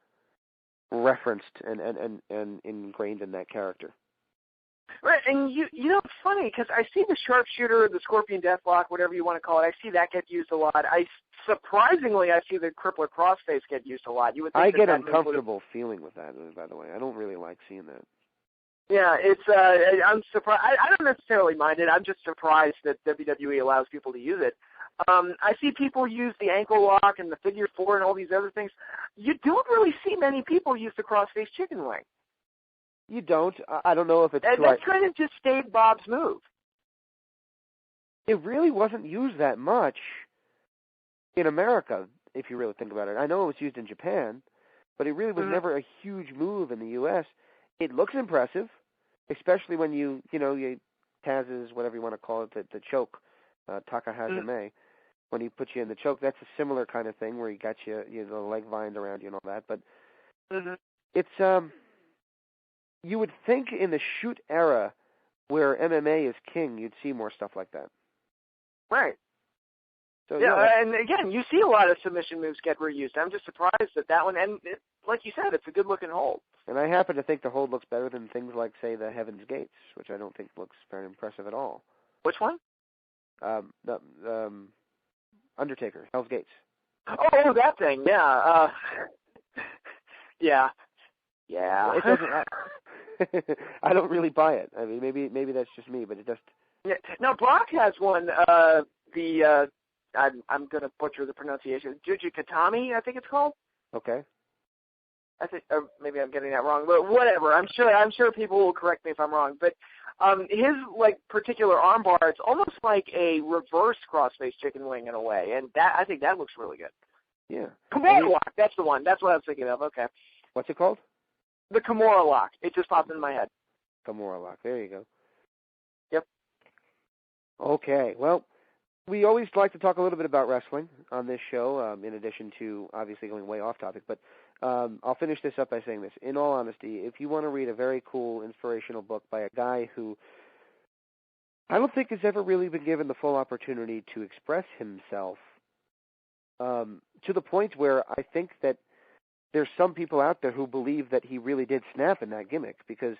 referenced and ingrained in that character. Right, and you know, it's funny because I see the sharpshooter, the scorpion deathlock, whatever you want to call it. I see that get used a lot. Surprisingly, I see the crippler crossface get used a lot. You would think I get that uncomfortable feeling with that. By the way, I don't really like seeing that. Yeah, it's. I'm surprised. I don't necessarily mind it. I'm just surprised that WWE allows people to use it. I see people use the ankle lock and the figure four and all these other things. You don't really see many people use the crossface chicken wing. You don't. I don't know if it's and that kind of just stayed Bob's move. It really wasn't used that much in America, if you really think about it. I know it was used in Japan, but it really was never a huge move in the U.S. It looks impressive, especially when you Taz's, whatever you want to call it, the choke, Takahazame. When he puts you in the choke, that's a similar kind of thing where he got you the leg vined around you and all that. But it's you would think in the shoot era where MMA is king, you'd see more stuff like that. Right. So, yeah, and again, you see a lot of submission moves get reused. I'm just surprised at that one. And like you said, it's a good-looking hold. And I happen to think the hold looks better than things like, say, the Heaven's Gates, which I don't think looks very impressive at all. Which one? The Undertaker, Hell's Gates. Oh, that thing, yeah. Yeah. It doesn't. I don't really buy it. I mean, maybe that's just me, but it just. Yeah. Now Brock has one. I'm going to butcher the pronunciation. Jujikatami, I think it's called. Okay. I think, or maybe I'm getting that wrong, but whatever. I'm sure people will correct me if I'm wrong. But his particular armbar, it's almost like a reverse crossface chicken wing in a way, and I think that looks really good. Yeah. Kimura lock, that's the one. That's what I was thinking of. Okay. What's it called? The Kimura lock. It just popped in my head. Kimura lock. There you go. Yep. Okay. Well, we always like to talk a little bit about wrestling on this show, in addition to obviously going way off topic. But I'll finish this up by saying this. In all honesty, if you want to read a very cool, inspirational book by a guy who I don't think has ever really been given the full opportunity to express himself, to the point where I think that there's some people out there who believe that he really did snap in that gimmick, because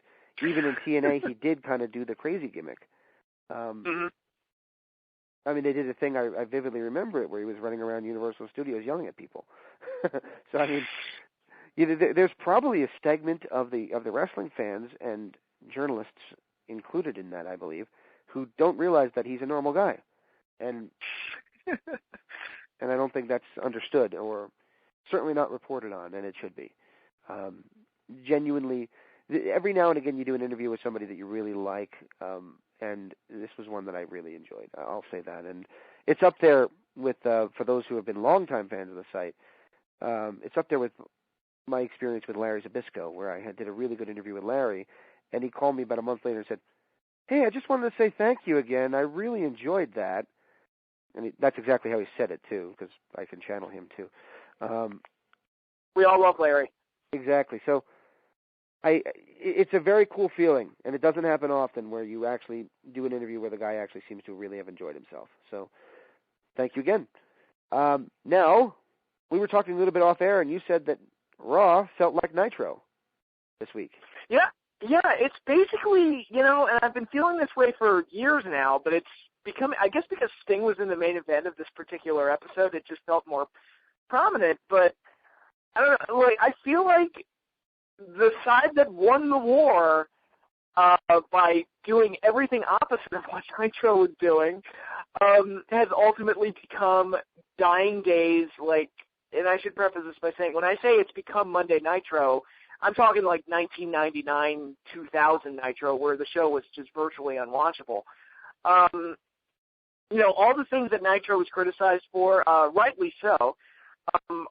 even in TNA he did kind of do the crazy gimmick. I mean, they did a thing, I vividly remember it, where he was running around Universal Studios yelling at people. So, I mean, there's probably a segment of the wrestling fans, and journalists included in that, I believe, who don't realize that he's a normal guy. And and I don't think that's understood, or certainly not reported on, and it should be. Genuinely, every now and again you do an interview with somebody that you really like, and this was one that I really enjoyed. I'll say that. And it's up there with, for those who have been longtime fans of the site, it's up there with my experience with Larry Zbyszko, where I did a really good interview with Larry, and he called me about a month later and said, "Hey, I just wanted to say thank you again. I really enjoyed that." And that's exactly how he said it, too, because I can channel him, too. We all love Larry. Exactly. So it's a very cool feeling, and it doesn't happen often where you actually do an interview where the guy actually seems to really have enjoyed himself. So thank you again. Now, we were talking a little bit off air, and you said that Raw felt like Nitro this week. Yeah, it's basically, and I've been feeling this way for years now, but it's becoming, I guess because Sting was in the main event of this particular episode, it just felt more prominent, but I don't know, I feel like the side that won the war by doing everything opposite of what Nitro was doing has ultimately become dying days, and I should preface this by saying, when I say it's become Monday Nitro, I'm talking like 1999, 2000 Nitro, where the show was just virtually unwatchable. All the things that Nitro was criticized for, rightly so,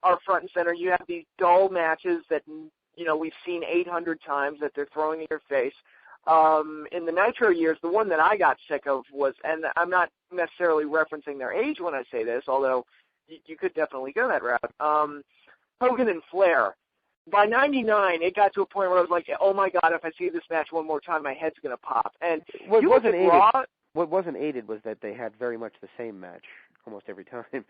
are front and center. You have these dull matches that, we've seen 800 times that they're throwing in your face. In the Nitro years, the one that I got sick of was, and I'm not necessarily referencing their age when I say this, although you could definitely go that route, Hogan and Flair. By 99, it got to a point where I was like, oh my God, if I see this match one more time, my head's going to pop. And what wasn't aided was that they had very much the same match almost every time.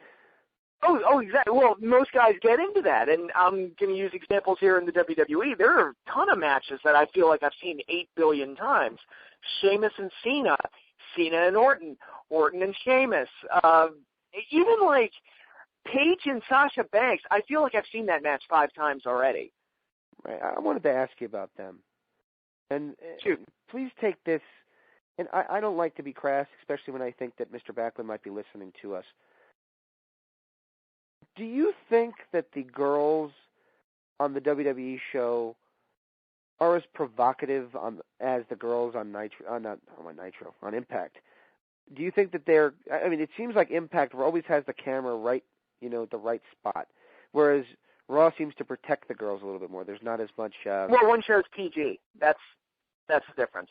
Oh, exactly. Well, most guys get into that, and I'm going to use examples here in the WWE. There are a ton of matches that I feel like I've seen 8 billion times. Sheamus and Cena, Cena and Orton, Orton and Sheamus. Even like Paige and Sasha Banks, I feel like I've seen that match 5 times already. Right. I wanted to ask you about them. And please take this, and I don't like to be crass, especially when I think that Mr. Backlund might be listening to us. Do you think that the girls on the WWE show are as provocative as the girls on on Impact? Do you think that they're? I mean, it seems like Impact always has the camera right, at the right spot, whereas Raw seems to protect the girls a little bit more. There's not as much. Well, one show's PG. That's the difference.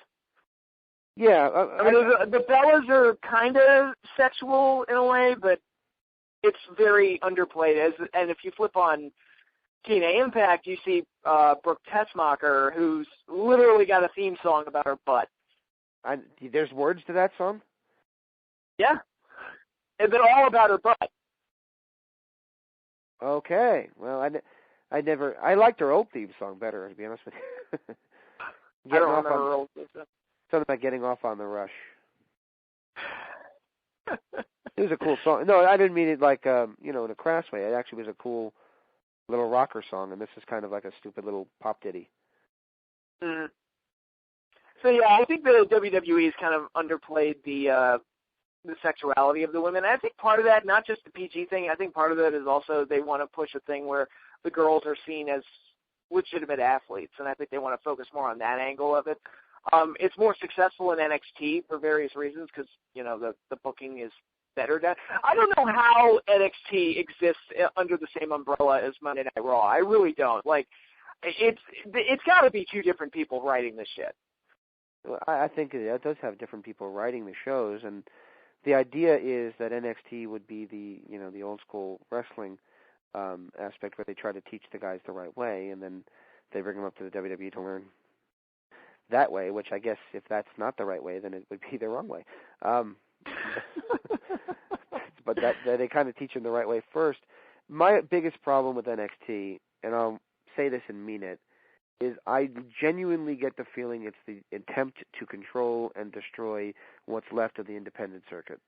Yeah, I mean, the Bellas are kind of sexual in a way, but it's very underplayed. And if you flip on TNA Impact, you see Brooke Tessmacher, who's literally got a theme song about her butt. There's words to that song? Yeah. And they're all about her butt. Okay. Well, I liked her old theme song better, to be honest with you. I don't remember her old theme song. Something about getting off on the rush. It was a cool song. No, I didn't mean it like, in a crass way. It actually was a cool little rocker song, and this is kind of like a stupid little pop ditty. Mm. So, yeah, I think the WWE has kind of underplayed the sexuality of the women. I think part of that, not just the PG thing, I think part of that is also they want to push a thing where the girls are seen as legitimate athletes, and I think they want to focus more on that angle of it. It's more successful in NXT for various reasons because, the booking is better done. I don't know how NXT exists under the same umbrella as Monday Night Raw. I really don't. Like, it's got to be 2 different people writing this shit. Well, I think it does have different people writing the shows, and the idea is that NXT would be the old school wrestling aspect where they try to teach the guys the right way, and then they bring them up to the WWE to learn that way, which I guess if that's not the right way, then it would be the wrong way. But that they kind of teach them the right way first. My biggest problem with NXT, and I'll say this and mean it, is I genuinely get the feeling it's the attempt to control and destroy what's left of the independent circuit.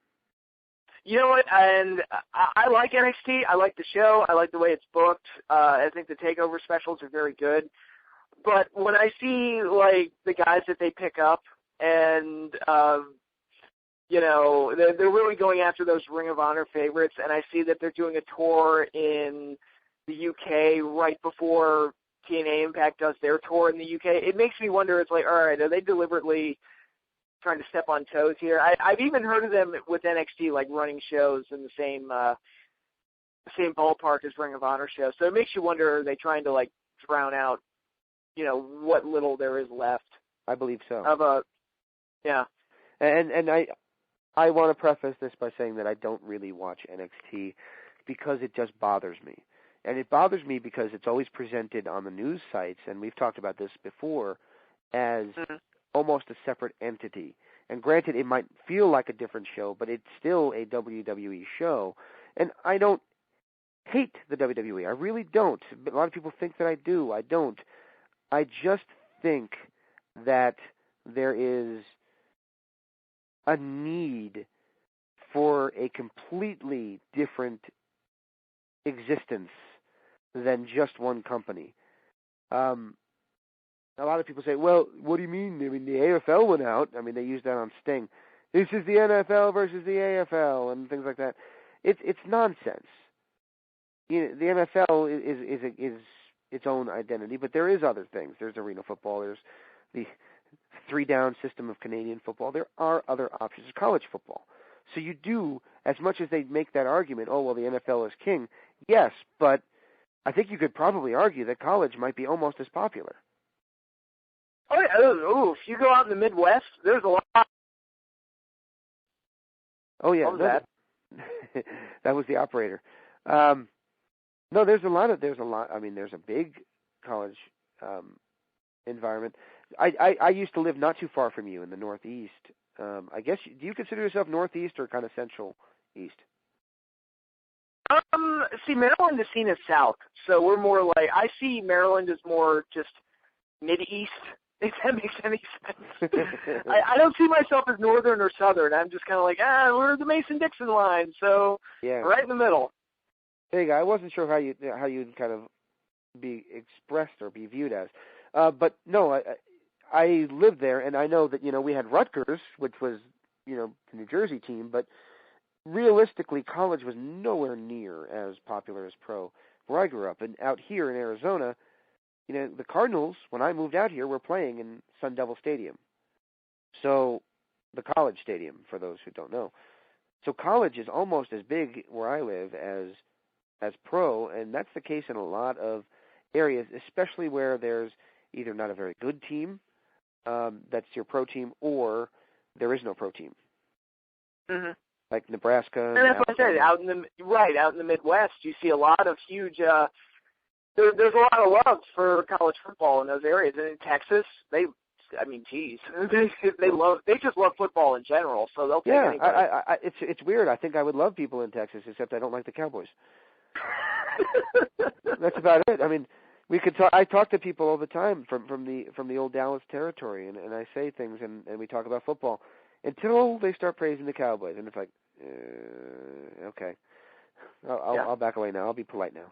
You know what? And I like NXT. I like the show. I like the way it's booked. I think the takeover specials are very good. But when I see like the guys that they pick up, and they're really going after those Ring of Honor favorites, and I see that they're doing a tour in the UK right before TNA Impact does their tour in the UK. It makes me wonder. It's like, all right, are they deliberately trying to step on toes here? I've even heard of them with NXT, like running shows in the same ballpark as Ring of Honor shows. So it makes you wonder: are they trying to like drown out, what little there is left? I believe so. Yeah. And I want to preface this by saying that I don't really watch NXT because it just bothers me. And it bothers me because it's always presented on the news sites, and we've talked about this before, as almost a separate entity. And granted, it might feel like a different show, but it's still a WWE show. And I don't hate the WWE. I really don't. A lot of people think that I do. I don't. I just think that there is a need for a completely different existence than just one company. A lot of people say, well, what do you mean? I mean, the AFL went out. I mean, they used that on Sting. This is the NFL versus the AFL and things like that. It's nonsense. The NFL is its own identity, but there is other things. There's arena football. There's the 3-down system of Canadian football. There are other options. There's college football. So you do, as much as they make that argument, oh, well, the NFL is king, yes, but I think you could probably argue that college might be almost as popular. Oh, yeah. Oh, if you go out in the Midwest, there's a lot. Oh, yeah. What was that? That was the operator. No, there's a lot. I mean, there's a big college environment. I used to live not too far from you in the Northeast. I guess, do you consider yourself Northeast or kind of Central East? See, Maryland is seen as South, so we're more like, I see Maryland as more just Mid-East, if that makes any sense. I don't see myself as Northern or Southern. I'm just kind of like, we're the Mason-Dixon line, so right in the middle. There you go. I wasn't sure how you'd kind of be expressed or be viewed as. But no, I lived there, and I know that, we had Rutgers, which was, the New Jersey team, but realistically, college was nowhere near as popular as pro where I grew up. And out here in Arizona, the Cardinals, when I moved out here, were playing in Sun Devil Stadium. So, the college stadium, for those who don't know. So college is almost as big where I live as pro, and that's the case in a lot of areas, especially where there's either not a very good team, that's your pro team, or there is no pro team. Mm-hmm. Like Nebraska. And that's what I said. Out in the Midwest, you see a lot of huge. There's a lot of love for college football in those areas. And in Texas, they just love football in general. So they'll take anybody. It's weird. I think I would love people in Texas, except I don't like the Cowboys. That's about it. I mean, we could talk. I talk to people all the time from the old Dallas territory, and I say things, and we talk about football until they start praising the Cowboys, and it's like, okay, I'll back away now. I'll be polite now.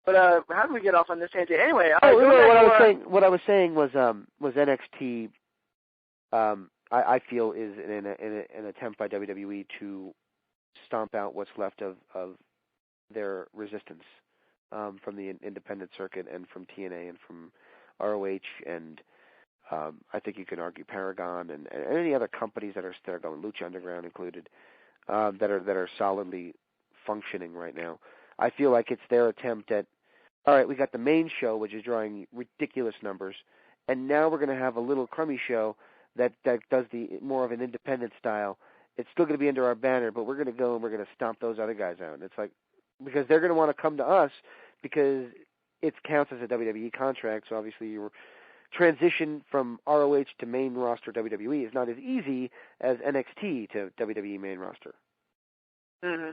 But how did we get off on this tangent? Anyway, what I was saying was NXT. I feel is an attempt by WWE to stomp out what's left of their resistance from the independent circuit and from TNA and from ROH and I think you can argue Paragon and any other companies that are going, Lucha Underground included, that are solidly functioning right now. I feel like it's their attempt at, all right, we got the main show, which is drawing ridiculous numbers, and now we're going to have a little crummy show that does the more of an independent style. It's still going to be under our banner, but we're going to go and we're going to stomp those other guys out. And it's like, because they're going to want to come to us because it counts as a WWE contract, so obviously your transition from ROH to main roster WWE is not as easy as NXT to WWE main roster. Mm-hmm.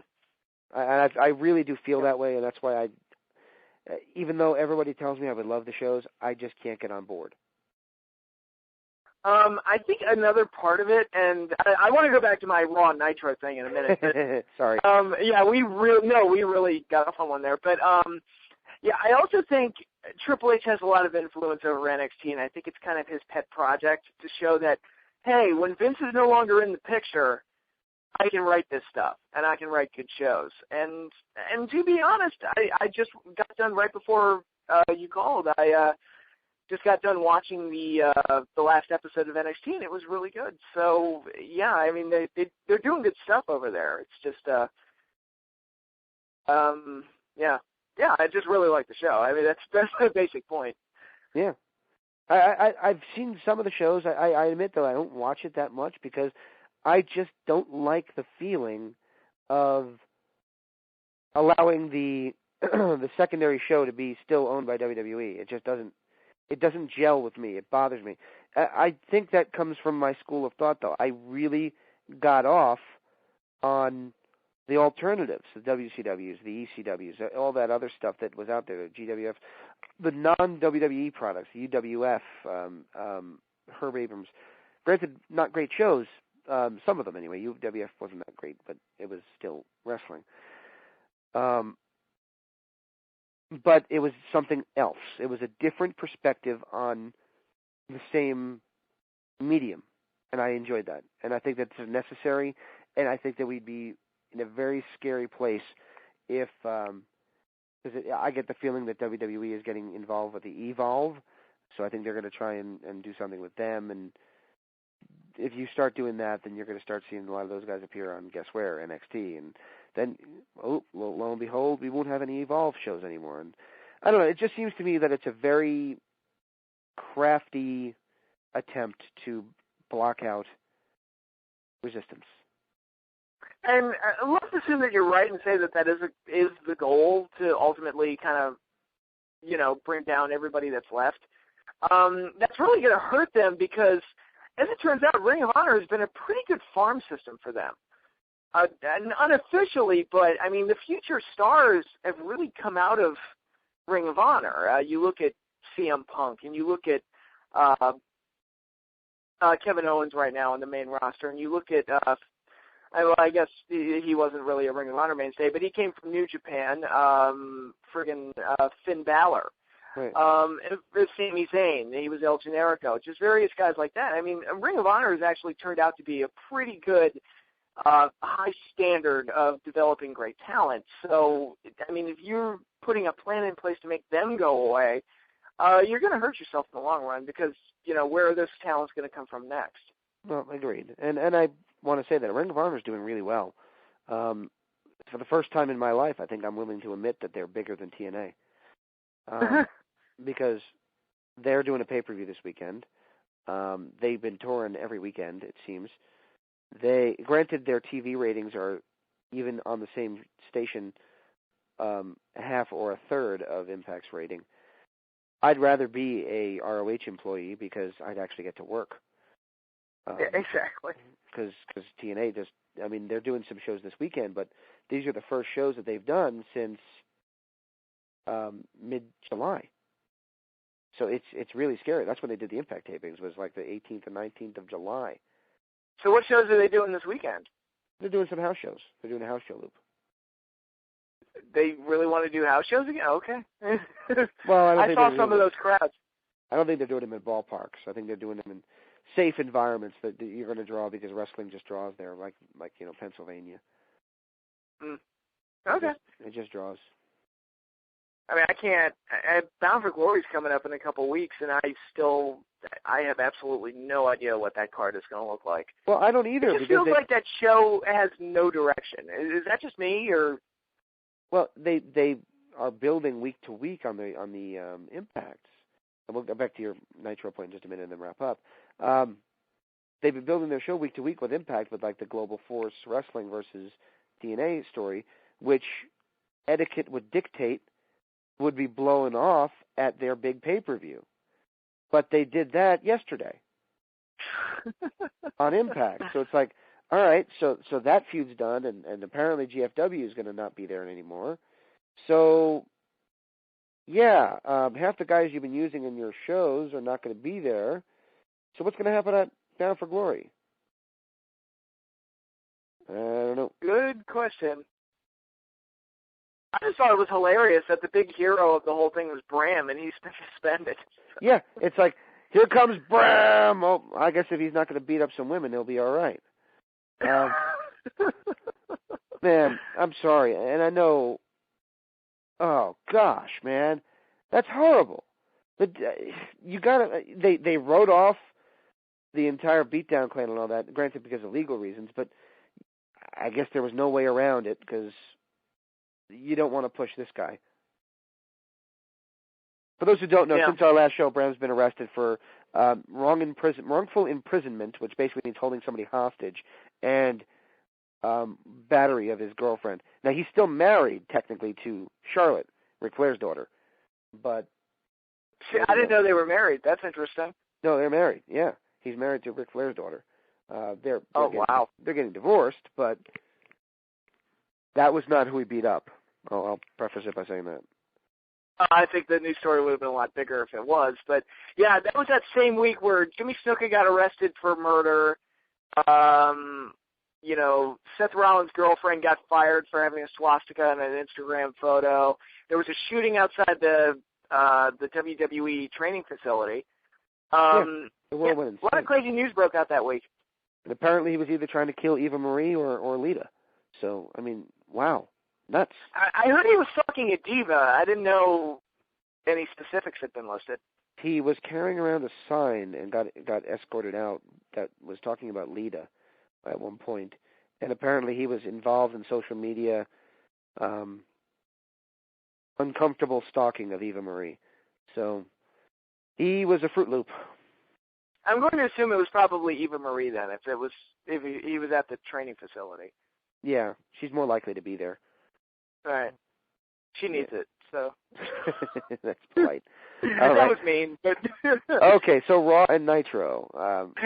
I really do feel that way, and that's why even though everybody tells me I would love the shows, I just can't get on board. I think another part of it, and I want to go back to my Raw Nitro thing in a minute. But, sorry. We really got off on one there. But I also think Triple H has a lot of influence over NXT, and I think it's kind of his pet project to show that, hey, when Vince is no longer in the picture, I can write this stuff, and I can write good shows. And to be honest, I just got done right before you called. I just got done watching the last episode of NXT, and it was really good. So, yeah, I mean, they're doing good stuff over there. It's just, I just really like the show. I mean, that's my basic point. Yeah. I've seen some of the shows. I admit, though, I don't watch it that much because I just don't like the feeling of allowing the the secondary show to be still owned by WWE. It just doesn't. It doesn't gel with me. It bothers me. I think that comes from my school of thought, though. I really got off on the alternatives, the WCWs, the ECWs, all that other stuff that was out there, the GWF, the non-WWE products, the UWF, Herb Abrams. Granted, not great shows, some of them anyway. UWF wasn't that great, but it was still wrestling. But it was something else. It was a different perspective on the same medium, and I enjoyed that. And I think that's necessary, and I think that we'd be in a very scary place if, because I get the feeling that WWE is getting involved with the Evolve, so I think they're going to try and do something with them, and if you start doing that, then you're going to start seeing a lot of those guys appear on, guess where, NXT, and then, lo and behold, we won't have any Evolve shows anymore. And I don't know, it just seems to me that it's a very crafty attempt to block out resistance. And let's assume that you're right and say that is the goal to ultimately kind of, bring down everybody that's left. That's really going to hurt them because, as it turns out, Ring of Honor has been a pretty good farm system for them. and unofficially, but I mean, the future stars have really come out of Ring of Honor. You look at CM Punk, and you look at Kevin Owens right now on the main roster, and you look at, I guess he wasn't really a Ring of Honor mainstay, but he came from New Japan, Finn Balor. Right. Sami Zayn, he was El Generico, just various guys like that. I mean, Ring of Honor has actually turned out to be a pretty good high standard of developing great talent. So, I mean, if you're putting a plan in place to make them go away, you're going to hurt yourself in the long run because, you know, where this talent's going to come from next. Well, agreed. And I want to say that Ring of Honor is doing really well. For the first time in my life, I think I'm willing to admit that they're bigger than TNA. Because they're doing a pay-per-view this weekend. They've been touring every weekend, it seems. Granted, their TV ratings are even on the same station, half or a third of Impact's rating. I'd rather be a ROH employee because I'd actually get to work. Exactly. Because TNA just, I mean, they're doing some shows this weekend, but these are the first shows that they've done since mid-July. So it's really scary. That's when they did the Impact tapings, was like the 18th and 19th of July. So what shows are they doing this weekend? They're doing some house shows. They're doing a house show loop. They really want to do house shows again? Okay. Well, I saw some of those crowds. I don't think they're doing them in ballparks. I think they're doing them in safe environments that you're going to draw because wrestling just draws there, like you know, Pennsylvania. Okay. It just draws. I mean, I can't. Bound for Glory's coming up in a couple of weeks, and I have absolutely no idea what that card is going to look like. Well, I don't either. It just feels like that show has no direction. Is that just me, or? Well, they are building week to week on the impacts. And we'll go back to your Nitro point in just a minute and then wrap up. They've been building their show week to week with Impact, with like the Global Force Wrestling versus TNA story, which etiquette would dictate would be blown off at their big pay-per-view. But they did that yesterday on Impact. So it's like, all right, so that feud's done, and apparently GFW is going to not be there anymore. So, yeah, half the guys you've been using in your shows are not going to be there. So what's going to happen at Bound for Glory? I don't know. Good question. I just thought it was hilarious that the big hero of the whole thing was Bram, and he's been suspended. Yeah, it's like, here comes Bram. Oh, I guess if he's not going to beat up some women, he'll be all right. Man, I'm sorry, and I know. Oh gosh, man, that's horrible. But you gotta. They wrote off the entire Beatdown clan and all that. Granted, because of legal reasons, but I guess there was no way around it because you don't want to push this guy. For those who don't know, since our last show, Bram's been arrested for wrongful imprisonment, which basically means holding somebody hostage, and battery of his girlfriend. Now, he's still married, technically, to Charlotte, Ric Flair's daughter. But I didn't know they were married. That's interesting. No, they're married, yeah. He's married to Ric Flair's daughter. They're getting divorced, but that was not who he beat up. I'll preface it by saying that. I think the news story would have been a lot bigger if it was. But, yeah, that was that same week where Jimmy Snuka got arrested for murder. You know, Seth Rollins' girlfriend got fired for having a swastika in an Instagram photo. There was a shooting outside the WWE training facility. A lot of crazy news broke out that week. And apparently he was either trying to kill Eva Marie or Lita. So, I mean, wow. Nuts. I heard he was fucking a diva. I didn't know any specifics had been listed. He was carrying around a sign and got escorted out that was talking about Lita at one point. And apparently he was involved in social media uncomfortable stalking of Eva Marie. So he was a Fruit Loop. I'm going to assume it was probably Eva Marie then, if he was at the training facility. Yeah, she's more likely to be there. Right. She needs it. So that's polite. that was mean, but okay. So Raw and Nitro.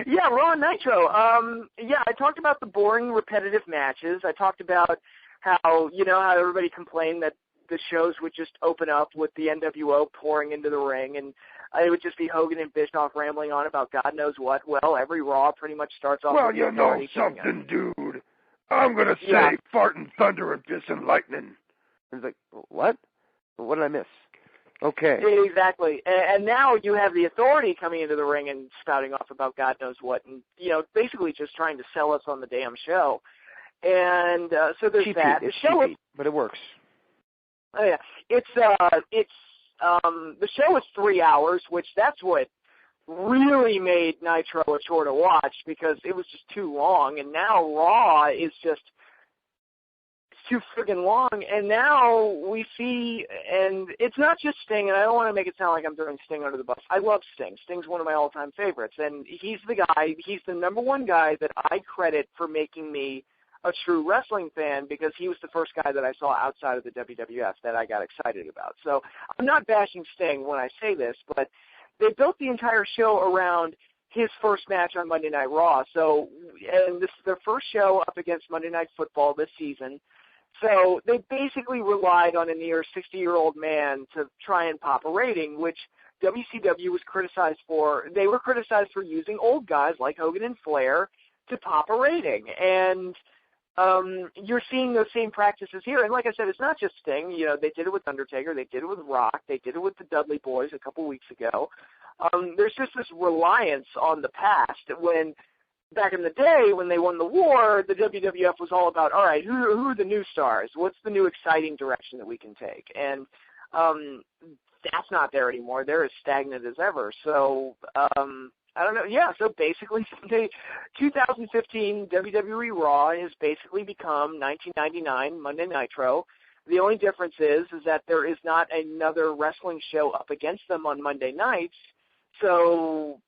Yeah, Raw and Nitro. I talked about the boring, repetitive matches. I talked about how everybody complained that the shows would just open up with the NWO pouring into the ring, and it would just be Hogan and Bischoff rambling on about God knows what. Well, every Raw pretty much starts off. Well, you know something, dude. I'm gonna say farting thunder and pissing lightning. It's like, what? What did I miss? Okay. Exactly. And now you have the Authority coming into the ring and spouting off about God knows what, and basically just trying to sell us on the damn show. And so there's cheapy. that. It's cheapy, but it works. Oh yeah, it's the show is 3 hours, which that's what really made Nitro a chore to watch because it was just too long, and now Raw is just too friggin' long, and now we see, and it's not just Sting, and I don't want to make it sound like I'm throwing Sting under the bus. I love Sting. Sting's one of my all-time favorites, and he's the number one guy that I credit for making me a true wrestling fan because he was the first guy that I saw outside of the WWF that I got excited about. So I'm not bashing Sting when I say this, but they built the entire show around his first match on Monday Night Raw. So, and this is their first show up against Monday Night Football this season. So they basically relied on a near 60-year-old man to try and pop a rating, which WCW was criticized for. They were criticized for using old guys like Hogan and Flair to pop a rating. And you're seeing those same practices here. And like I said, it's not just Sting. They did it with Undertaker. They did it with Rock. They did it with the Dudley Boys a couple weeks ago. There's just this reliance on the past when back in the day when they won the war, the WWF was all about, all right, who are the new stars? What's the new exciting direction that we can take? And that's not there anymore. They're as stagnant as ever. So I don't know. Yeah, so basically 2015 WWE Raw has basically become 1999 Monday Nitro. The only difference is that there is not another wrestling show up against them on Monday nights. So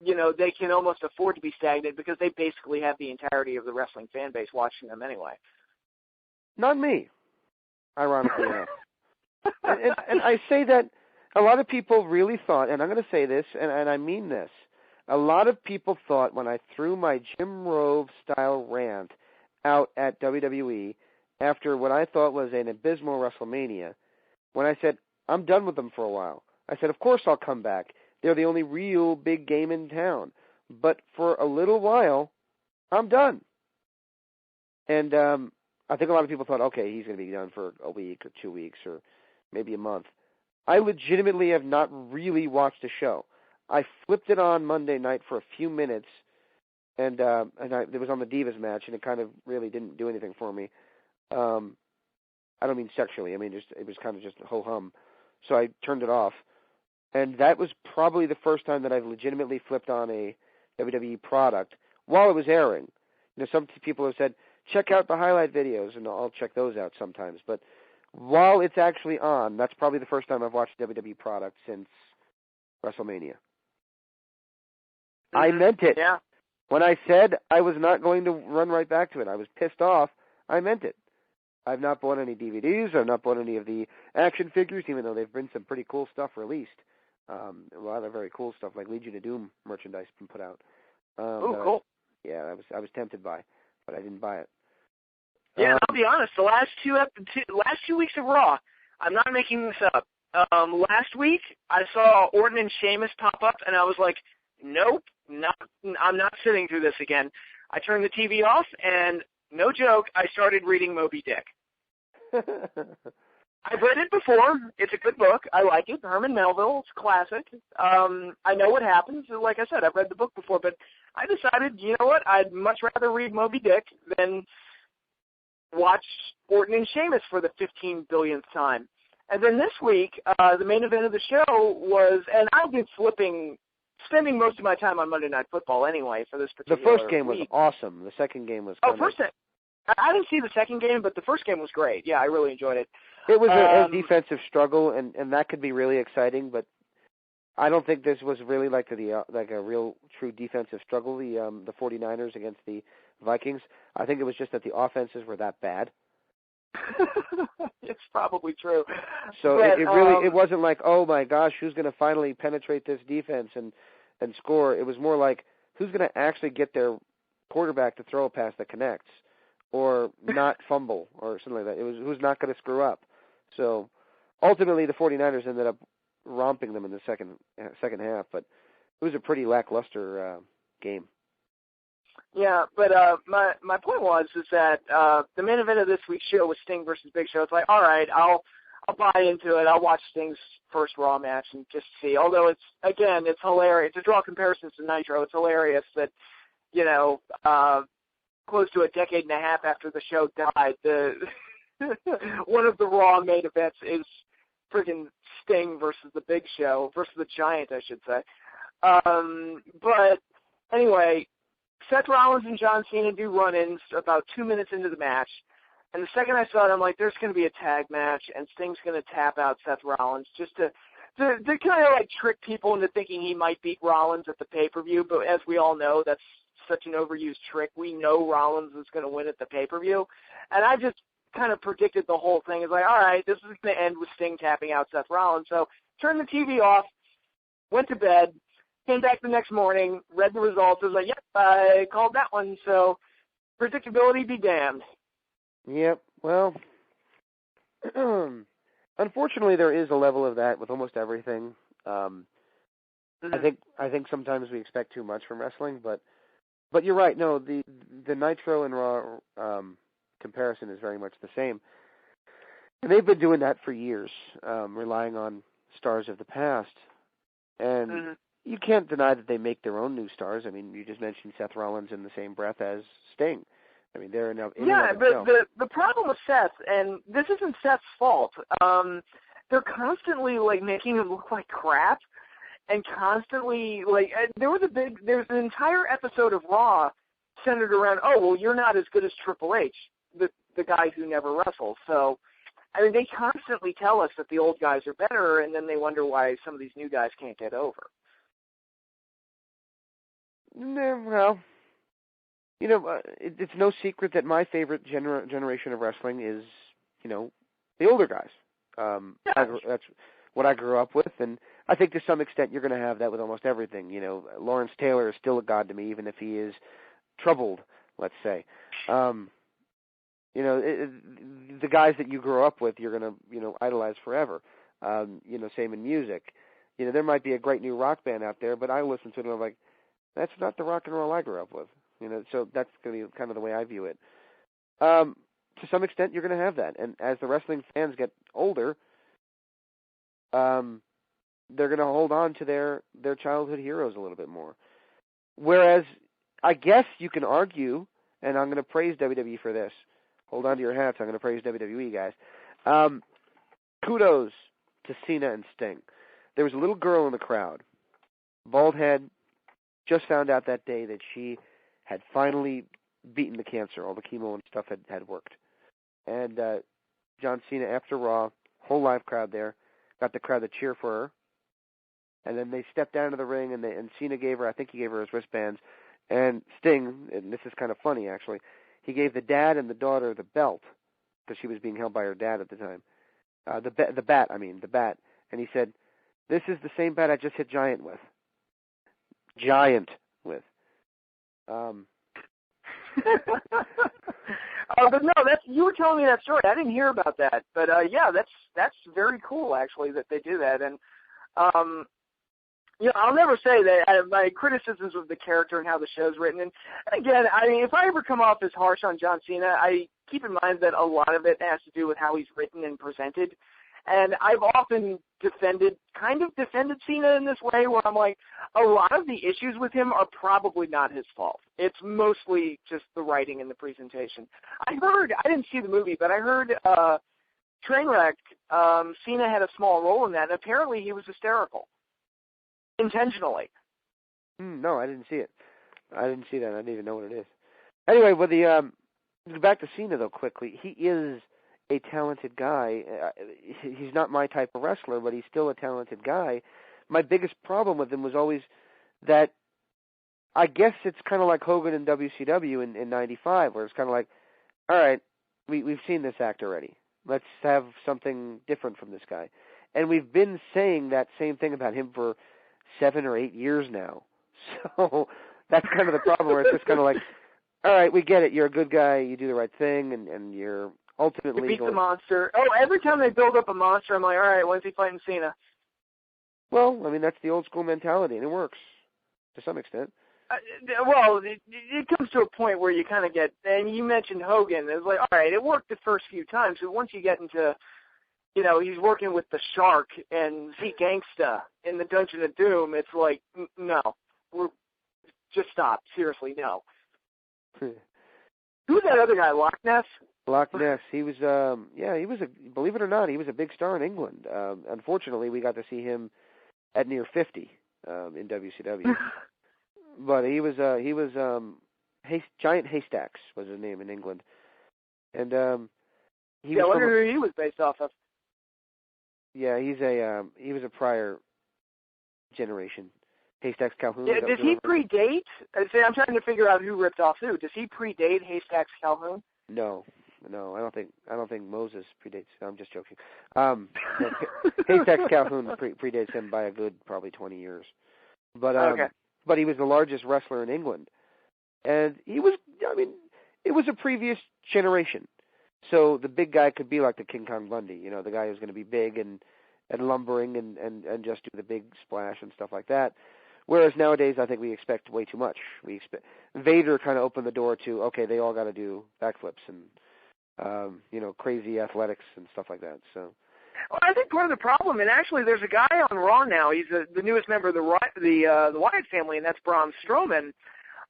they can almost afford to be stagnant because they basically have the entirety of the wrestling fan base watching them anyway. Not me, ironically enough. And I say that a lot of people really thought, and I'm going to say this, and I mean this, a lot of people thought when I threw my Jim Rove-style rant out at WWE after what I thought was an abysmal WrestleMania, when I said, I'm done with them for a while. I said, of course I'll come back. They're the only real big game in town. But for a little while, I'm done. And I think a lot of people thought, okay, he's going to be done for a week or 2 weeks or maybe a month. I legitimately have not really watched a show. I flipped it on Monday night for a few minutes, and it was on the Divas match, and it kind of really didn't do anything for me. I don't mean sexually. I mean, it was kind of just ho-hum. So I turned it off. And that was probably the first time that I've legitimately flipped on a WWE product while it was airing. Some people have said, check out the highlight videos, and I'll check those out sometimes. But while it's actually on, that's probably the first time I've watched a WWE product since WrestleMania. I meant it. Yeah. When I said I was not going to run right back to it, I was pissed off. I meant it. I've not bought any DVDs. I've not bought any of the action figures, even though they've been some pretty cool stuff released. A lot of very cool stuff, like Legion of Doom merchandise been put out. Cool. Yeah, I was tempted by, but I didn't buy it. Yeah, and I'll be honest. The last two weeks of Raw, I'm not making this up. Last week I saw Orton and Sheamus pop up, and I was like, nope, I'm not sitting through this again. I turned the TV off, and no joke, I started reading Moby Dick. I've read it before. It's a good book. I like it. Herman Melville. It's a classic. I know what happens. Like I said, I've read the book before, but I decided, you know what? I'd much rather read Moby Dick than watch Orton and Sheamus for the 15 billionth time. And then this week, the main event of the show was, and I've been spending most of my time on Monday Night Football anyway for this particular The first game week. was awesome. The second game was I didn't see the second game, but the first game was great. Yeah, I really enjoyed it. It was a defensive struggle, and that could be really exciting, but I don't think this was really like a real true defensive struggle, the 49ers against the Vikings. I think it was just that the offenses were that bad. It's probably true. So but, it wasn't like, oh my gosh, who's going to finally penetrate this defense and score? It was more like, who's going to actually get their quarterback to throw a pass that connects, or not fumble, or something like that. It was who's not going to screw up. So ultimately, the 49ers ended up romping them in the second half, but it was a pretty lackluster game. Yeah, but my point was that the main event of this week's show was Sting versus Big Show. It's like, all right, I'll buy into it. I'll watch Sting's first Raw match and just see. Although it's hilarious to draw comparisons to Nitro. It's hilarious that close to a decade and a half after the show died, one of the Raw main events is friggin' Sting versus the Big Show versus the Giant, I should say. But anyway. Seth Rollins and John Cena do run-ins about 2 minutes into the match. And the second I saw it, I'm like, there's going to be a tag match, and Sting's going to tap out Seth Rollins just to kind of like trick people into thinking he might beat Rollins at the pay-per-view. But as we all know, that's such an overused trick. We know Rollins is going to win at the pay-per-view. And I just kind of predicted the whole thing. It's like, all right, this is going to end with Sting tapping out Seth Rollins. So turned the TV off, went to bed, came back the next morning, read the results. I was like, yep, I called that one. So predictability be damned. Yep. Well, unfortunately, there is a level of that with almost everything. I think sometimes we expect too much from wrestling, but you're right. No, the Nitro and Raw comparison is very much the same. And they've been doing that for years, relying on stars of the past. And you can't deny that they make their own new stars. I mean, you just mentioned Seth Rollins in the same breath as Sting. I mean, they're enough. Yeah, but the problem with Seth, and this isn't Seth's fault, they're constantly like making him look like crap, and constantly like there's an entire episode of Raw centered around, oh well, you're not as good as Triple H, the guy who never wrestles. So, I mean, they constantly tell us that the old guys are better, and then they wonder why some of these new guys can't get over. Well, it's no secret that my favorite generation of wrestling is, the older guys. That's what I grew up with, and I think to some extent you're going to have that with almost everything. Lawrence Taylor is still a god to me, even if he is troubled, let's say. The guys that you grew up with, you're going to, idolize forever. Same in music. There might be a great new rock band out there, but I listen to it and I'm like, that's not the rock and roll I grew up with. So that's going to be kind of the way I view it. To some extent, you're going to have that. And as the wrestling fans get older, they're going to hold on to their childhood heroes a little bit more. Whereas, I guess you can argue, and I'm going to praise WWE for this. Hold on to your hats. I'm going to praise WWE, guys. Kudos to Cena and Sting. There was a little girl in the crowd, bald head, just found out that day that she had finally beaten the cancer. All the chemo and stuff had worked. And John Cena, after Raw, whole live crowd there, got the crowd to cheer for her. And then they stepped down to the ring, and Cena gave her, I think he gave her his wristbands. And Sting, and this is kind of funny actually, he gave the dad and the daughter the belt, because she was being held by her dad at the time. The bat. And he said, this is the same bat I just hit Giant with. But no, you were telling me that story. I didn't hear about that, but yeah, that's very cool actually that they do that. And I'll never say that my criticisms of the character and how the show's written. And again, I mean, if I ever come off as harsh on John Cena, I keep in mind that a lot of it has to do with how he's written and presented. And I've often defended Cena in this way where I'm like, a lot of the issues with him are probably not his fault. It's mostly just the writing and the presentation. I didn't see the movie, but I heard Trainwreck, Cena had a small role in that, and apparently he was hysterical. Intentionally. No, I didn't see it. I didn't see that. I didn't even know what it is. Anyway, with back to Cena, though, quickly, he is a talented guy. He's not my type of wrestler, but he's still a talented guy. My biggest problem with him was always that I guess it's kind of like Hogan in WCW in 95, where it's kind of like, all right, we've seen this act already. Let's have something different from this guy. And we've been saying that same thing about him for 7 or 8 years now. So that's kind of the problem, where it's just kind of like, all right, we get it. You're a good guy. You do the right thing, and you're ultimately you beat the monster. Oh, every time they build up a monster, I'm like, all right, when's he fighting Cena? Well, I mean, that's the old school mentality, and it works to some extent. Well, it comes to a point where you kind of get, and you mentioned Hogan. It's like, all right, it worked the first few times, but once you get into, he's working with the Shark and Zeke Gangsta in the Dungeon of Doom, it's like, no, just stop. Seriously, no. Who's that other guy, Loch Ness? Loch Ness. He was, believe it or not, he was a big star in England. Unfortunately, we got to see him at near 50 in WCW. But he was Giant Haystacks was his name in England, and I wonder who he was based off of. Yeah, he was a prior generation. Haystacks Calhoun. Yeah, does he predate? I'm trying to figure out who ripped off who. Does he predate Haystacks Calhoun? No, I don't think Moses predates. I'm just joking. Haystacks Calhoun predates him by a good probably 20 years. But okay. But he was the largest wrestler in England. And it was a previous generation. So the big guy could be like the King Kong Bundy, the guy who's going to be big and lumbering and just do the big splash and stuff like that. Whereas nowadays, I think we expect way too much. Vader kind of opened the door to, okay, they all got to do backflips and, crazy athletics and stuff like that. So. Well, I think part of the problem, and actually there's a guy on Raw now, he's the newest member of the Wyatt family, and that's Braun Strowman.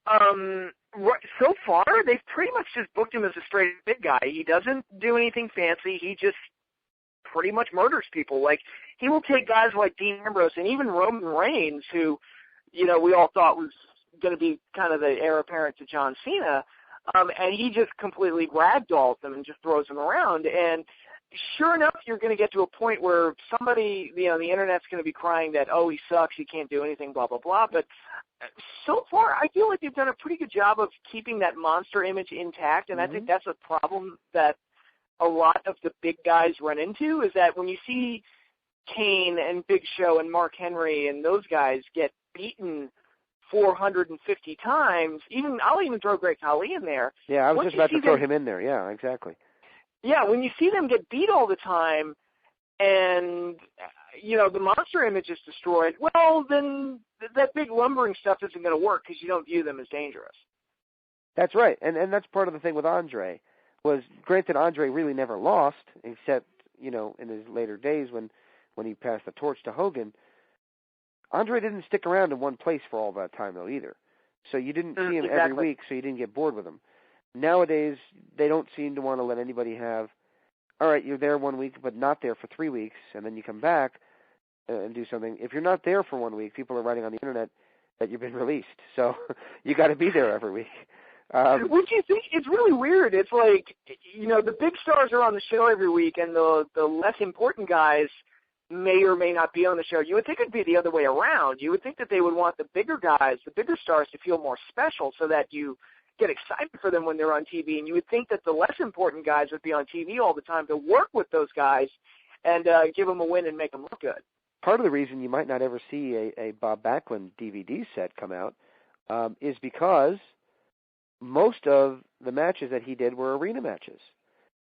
So far, they've pretty much just booked him as a straight big guy. He doesn't do anything fancy. He just pretty much murders people. Like, he will take guys like Dean Ambrose and even Roman Reigns, who, we all thought was going to be kind of the heir apparent to John Cena, and he just completely ragdolls them and just throws them around. And sure enough, you're going to get to a point where somebody, the internet's going to be crying that, oh, he sucks, he can't do anything, blah, blah, blah. But so far, I feel like they've done a pretty good job of keeping that monster image intact, and I think that's a problem that a lot of the big guys run into, is that when you see Kane and Big Show and Mark Henry and those guys get beaten 450 times, I'll even throw Great Khali in there. Yeah, I was just about to throw him in there. Yeah, exactly. Yeah, when you see them get beat all the time and, the monster image is destroyed, well, then that big lumbering stuff isn't going to work because you don't view them as dangerous. That's right. And that's part of the thing with Andre, was granted Andre really never lost, except, in his later days when he passed the torch to Hogan. Andre didn't stick around in one place for all that time, though, either. So you didn't see him every week, so you didn't get bored with him. Nowadays, they don't seem to want to let anybody have, all right, you're there 1 week, but not there for 3 weeks, and then you come back and do something. If you're not there for 1 week, people are writing on the internet that you've been released. So you got to be there every week. Which you think, it's really weird. It's like, the big stars are on the show every week, and the less important guys may or may not be on the show. You would think it'd be the other way around. You would think that they would want the bigger guys, the bigger stars, to feel more special so that you get excited for them when they're on TV, and you would think that the less important guys would be on TV all the time to work with those guys and give them a win and make them look good. Part of the reason you might not ever see a Bob Backlund DVD set come out is because most of the matches that he did were arena matches.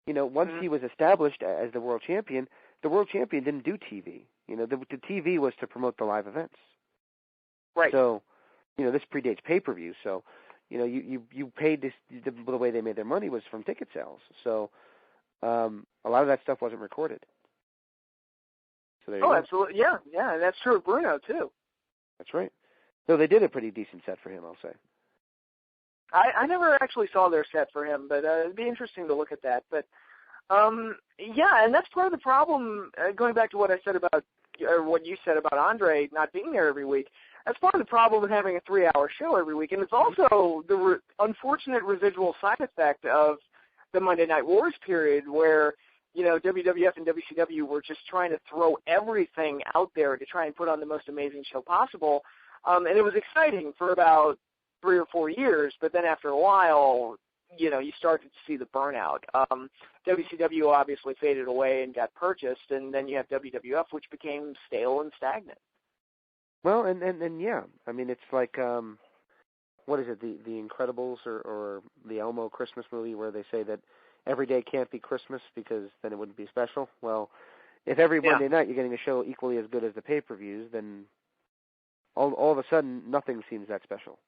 Once he was established as the world champion didn't do TV. The TV was to promote the live events. Right. So, this predates pay-per-view, so you paid this, the way they made their money was from ticket sales. So a lot of that stuff wasn't recorded. So there you go. Absolutely. Yeah, and that's true of Bruno, too. That's right. So they did a pretty decent set for him, I'll say. I never actually saw their set for him, but it'd be interesting to look at that. But, yeah, and that's part of the problem, going back to what I said about, or what you said about Andre not being there every week. That's part of the problem with having a 3-hour show every week, and it's also the unfortunate residual side effect of the Monday Night Wars period where, WWF and WCW were just trying to throw everything out there to try and put on the most amazing show possible, and it was exciting for about 3 or 4 years, but then after a while, you started to see the burnout. WCW obviously faded away and got purchased, and then you have WWF, which became stale and stagnant. Well, and yeah, I mean, it's like, what is it, the Incredibles or the Elmo Christmas movie where they say that every day can't be Christmas because then it wouldn't be special? Well, if every Monday night you're getting a show equally as good as the pay-per-views, then all of a sudden nothing seems that special.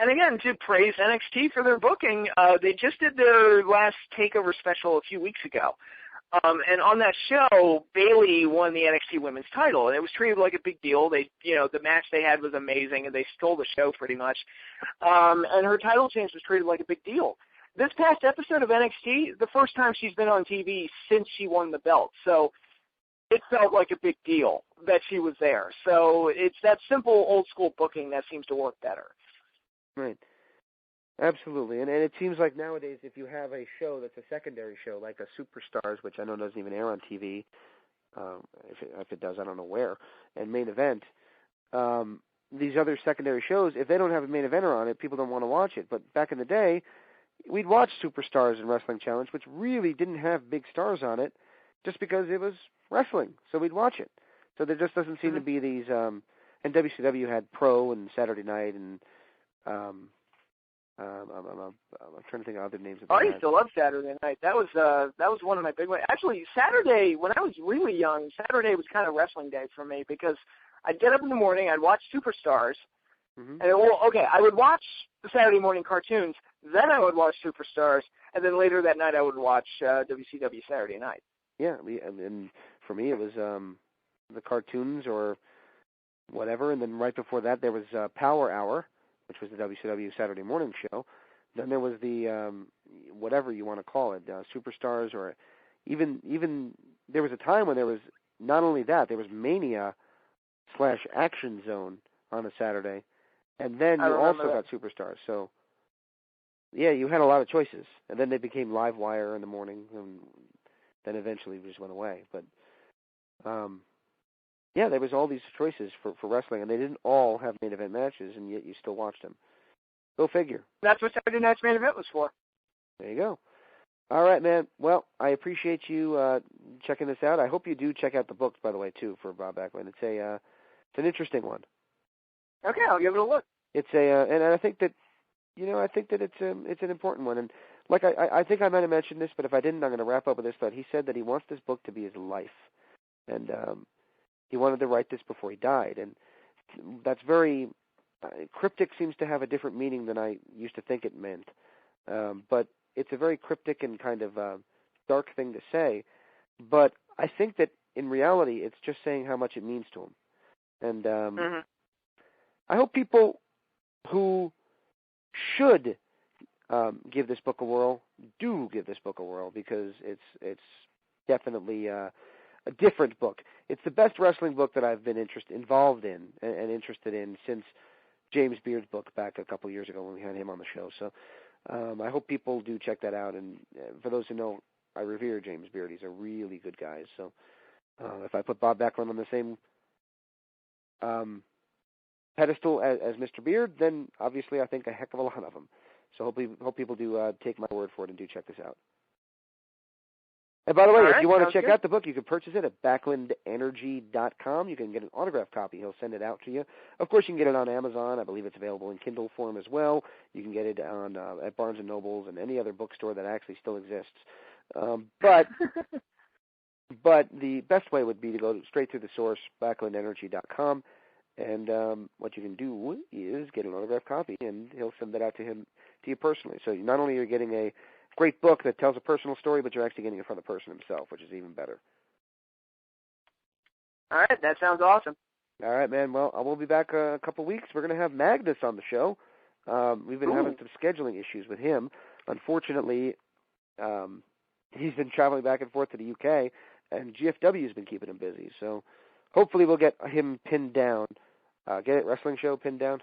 And again, to praise NXT for their booking, they just did their last takeover special a few weeks ago. And on that show, Bayley won the NXT Women's title, and it was treated like a big deal. They, the match they had was amazing, and they stole the show pretty much. And her title change was treated like a big deal. This past episode of NXT, the first time she's been on TV since she won the belt. So it felt like a big deal that she was there. So it's that simple old-school booking that seems to work better. Right. Absolutely. And it seems like nowadays if you have a show that's a secondary show, like a Superstars, which I know doesn't even air on TV, if it does, I don't know where, and Main Event, these other secondary shows, if they don't have a main eventer on it, people don't want to watch it. But back in the day, we'd watch Superstars and Wrestling Challenge, which really didn't have big stars on it, just because it was wrestling, so we'd watch it. So there just doesn't seem to be these, and WCW had Pro and Saturday Night, and I'm trying to think of other names. I used to love Saturday Night. That was one of my big ones. Actually, Saturday, when I was really young, Saturday was kind of wrestling day for me because I'd get up in the morning, I'd watch Superstars, and I would watch the Saturday morning cartoons, then I would watch Superstars, and then later that night I would watch WCW Saturday Night. Yeah, and for me it was the cartoons or whatever, and then right before that there was Power Hour, which was the WCW Saturday morning show. Then there was the whatever you want to call it, Superstars, or even there was a time when there was not only that, there was Mania / Action Zone on a Saturday, and then you also got Superstars. So yeah, you had a lot of choices, and then they became Live Wire in the morning, and then eventually it just went away. But yeah, there was all these choices for wrestling, and they didn't all have main event matches, and yet you still watched them. Go figure. That's what Saturday Night's main event was for. There you go. All right, man. Well, I appreciate you checking this out. I hope you do check out the books, by the way, too, for Bob Backlund. It's an interesting one. Okay, I'll give it a look. It's and I think that it's an important one. And like I think I might have mentioned this, but if I didn't, I'm going to wrap up with this thought. He said that he wants this book to be his life, and he wanted to write this before he died, and that's very cryptic. Seems to have a different meaning than I used to think it meant, but it's a very cryptic and kind of dark thing to say. But I think that in reality, it's just saying how much it means to him, and I hope people who should give this book a whirl do give this book a whirl, because it's definitely a different book. It's the best wrestling book that I've been involved in and interested in since James Beard's book back a couple of years ago when we had him on the show. So I hope people do check that out. And for those who know, I revere James Beard. He's a really good guy. So if I put Bob Backlund on the same pedestal as Mr. Beard, then obviously I think a heck of a lot of them. So hope people do take my word for it and do check this out. And by the way, if you want to check out the book, you can purchase it at BacklundEnergy.com. You can get an autographed copy. He'll send it out to you. Of course, you can get it on Amazon. I believe it's available in Kindle form as well. You can get it on at Barnes & Nobles and any other bookstore that actually still exists. But the best way would be to go straight through the source, BacklundEnergy.com. And what you can do is get an autographed copy, and he'll send that out to you personally. So not only are you getting a great book that tells a personal story, but you're actually getting it from the person himself, which is even better. All right, that sounds awesome. All right, man. Well, we'll be back a couple weeks. We're going to have Magnus on the show. We've been having some scheduling issues with him. Unfortunately, he's been traveling back and forth to the UK, and GFW has been keeping him busy. So hopefully we'll get him pinned down. Get it? Wrestling show pinned down?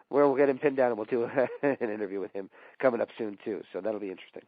Where we'll get him pinned down, and we'll do an interview with him coming up soon, too. So that'll be interesting.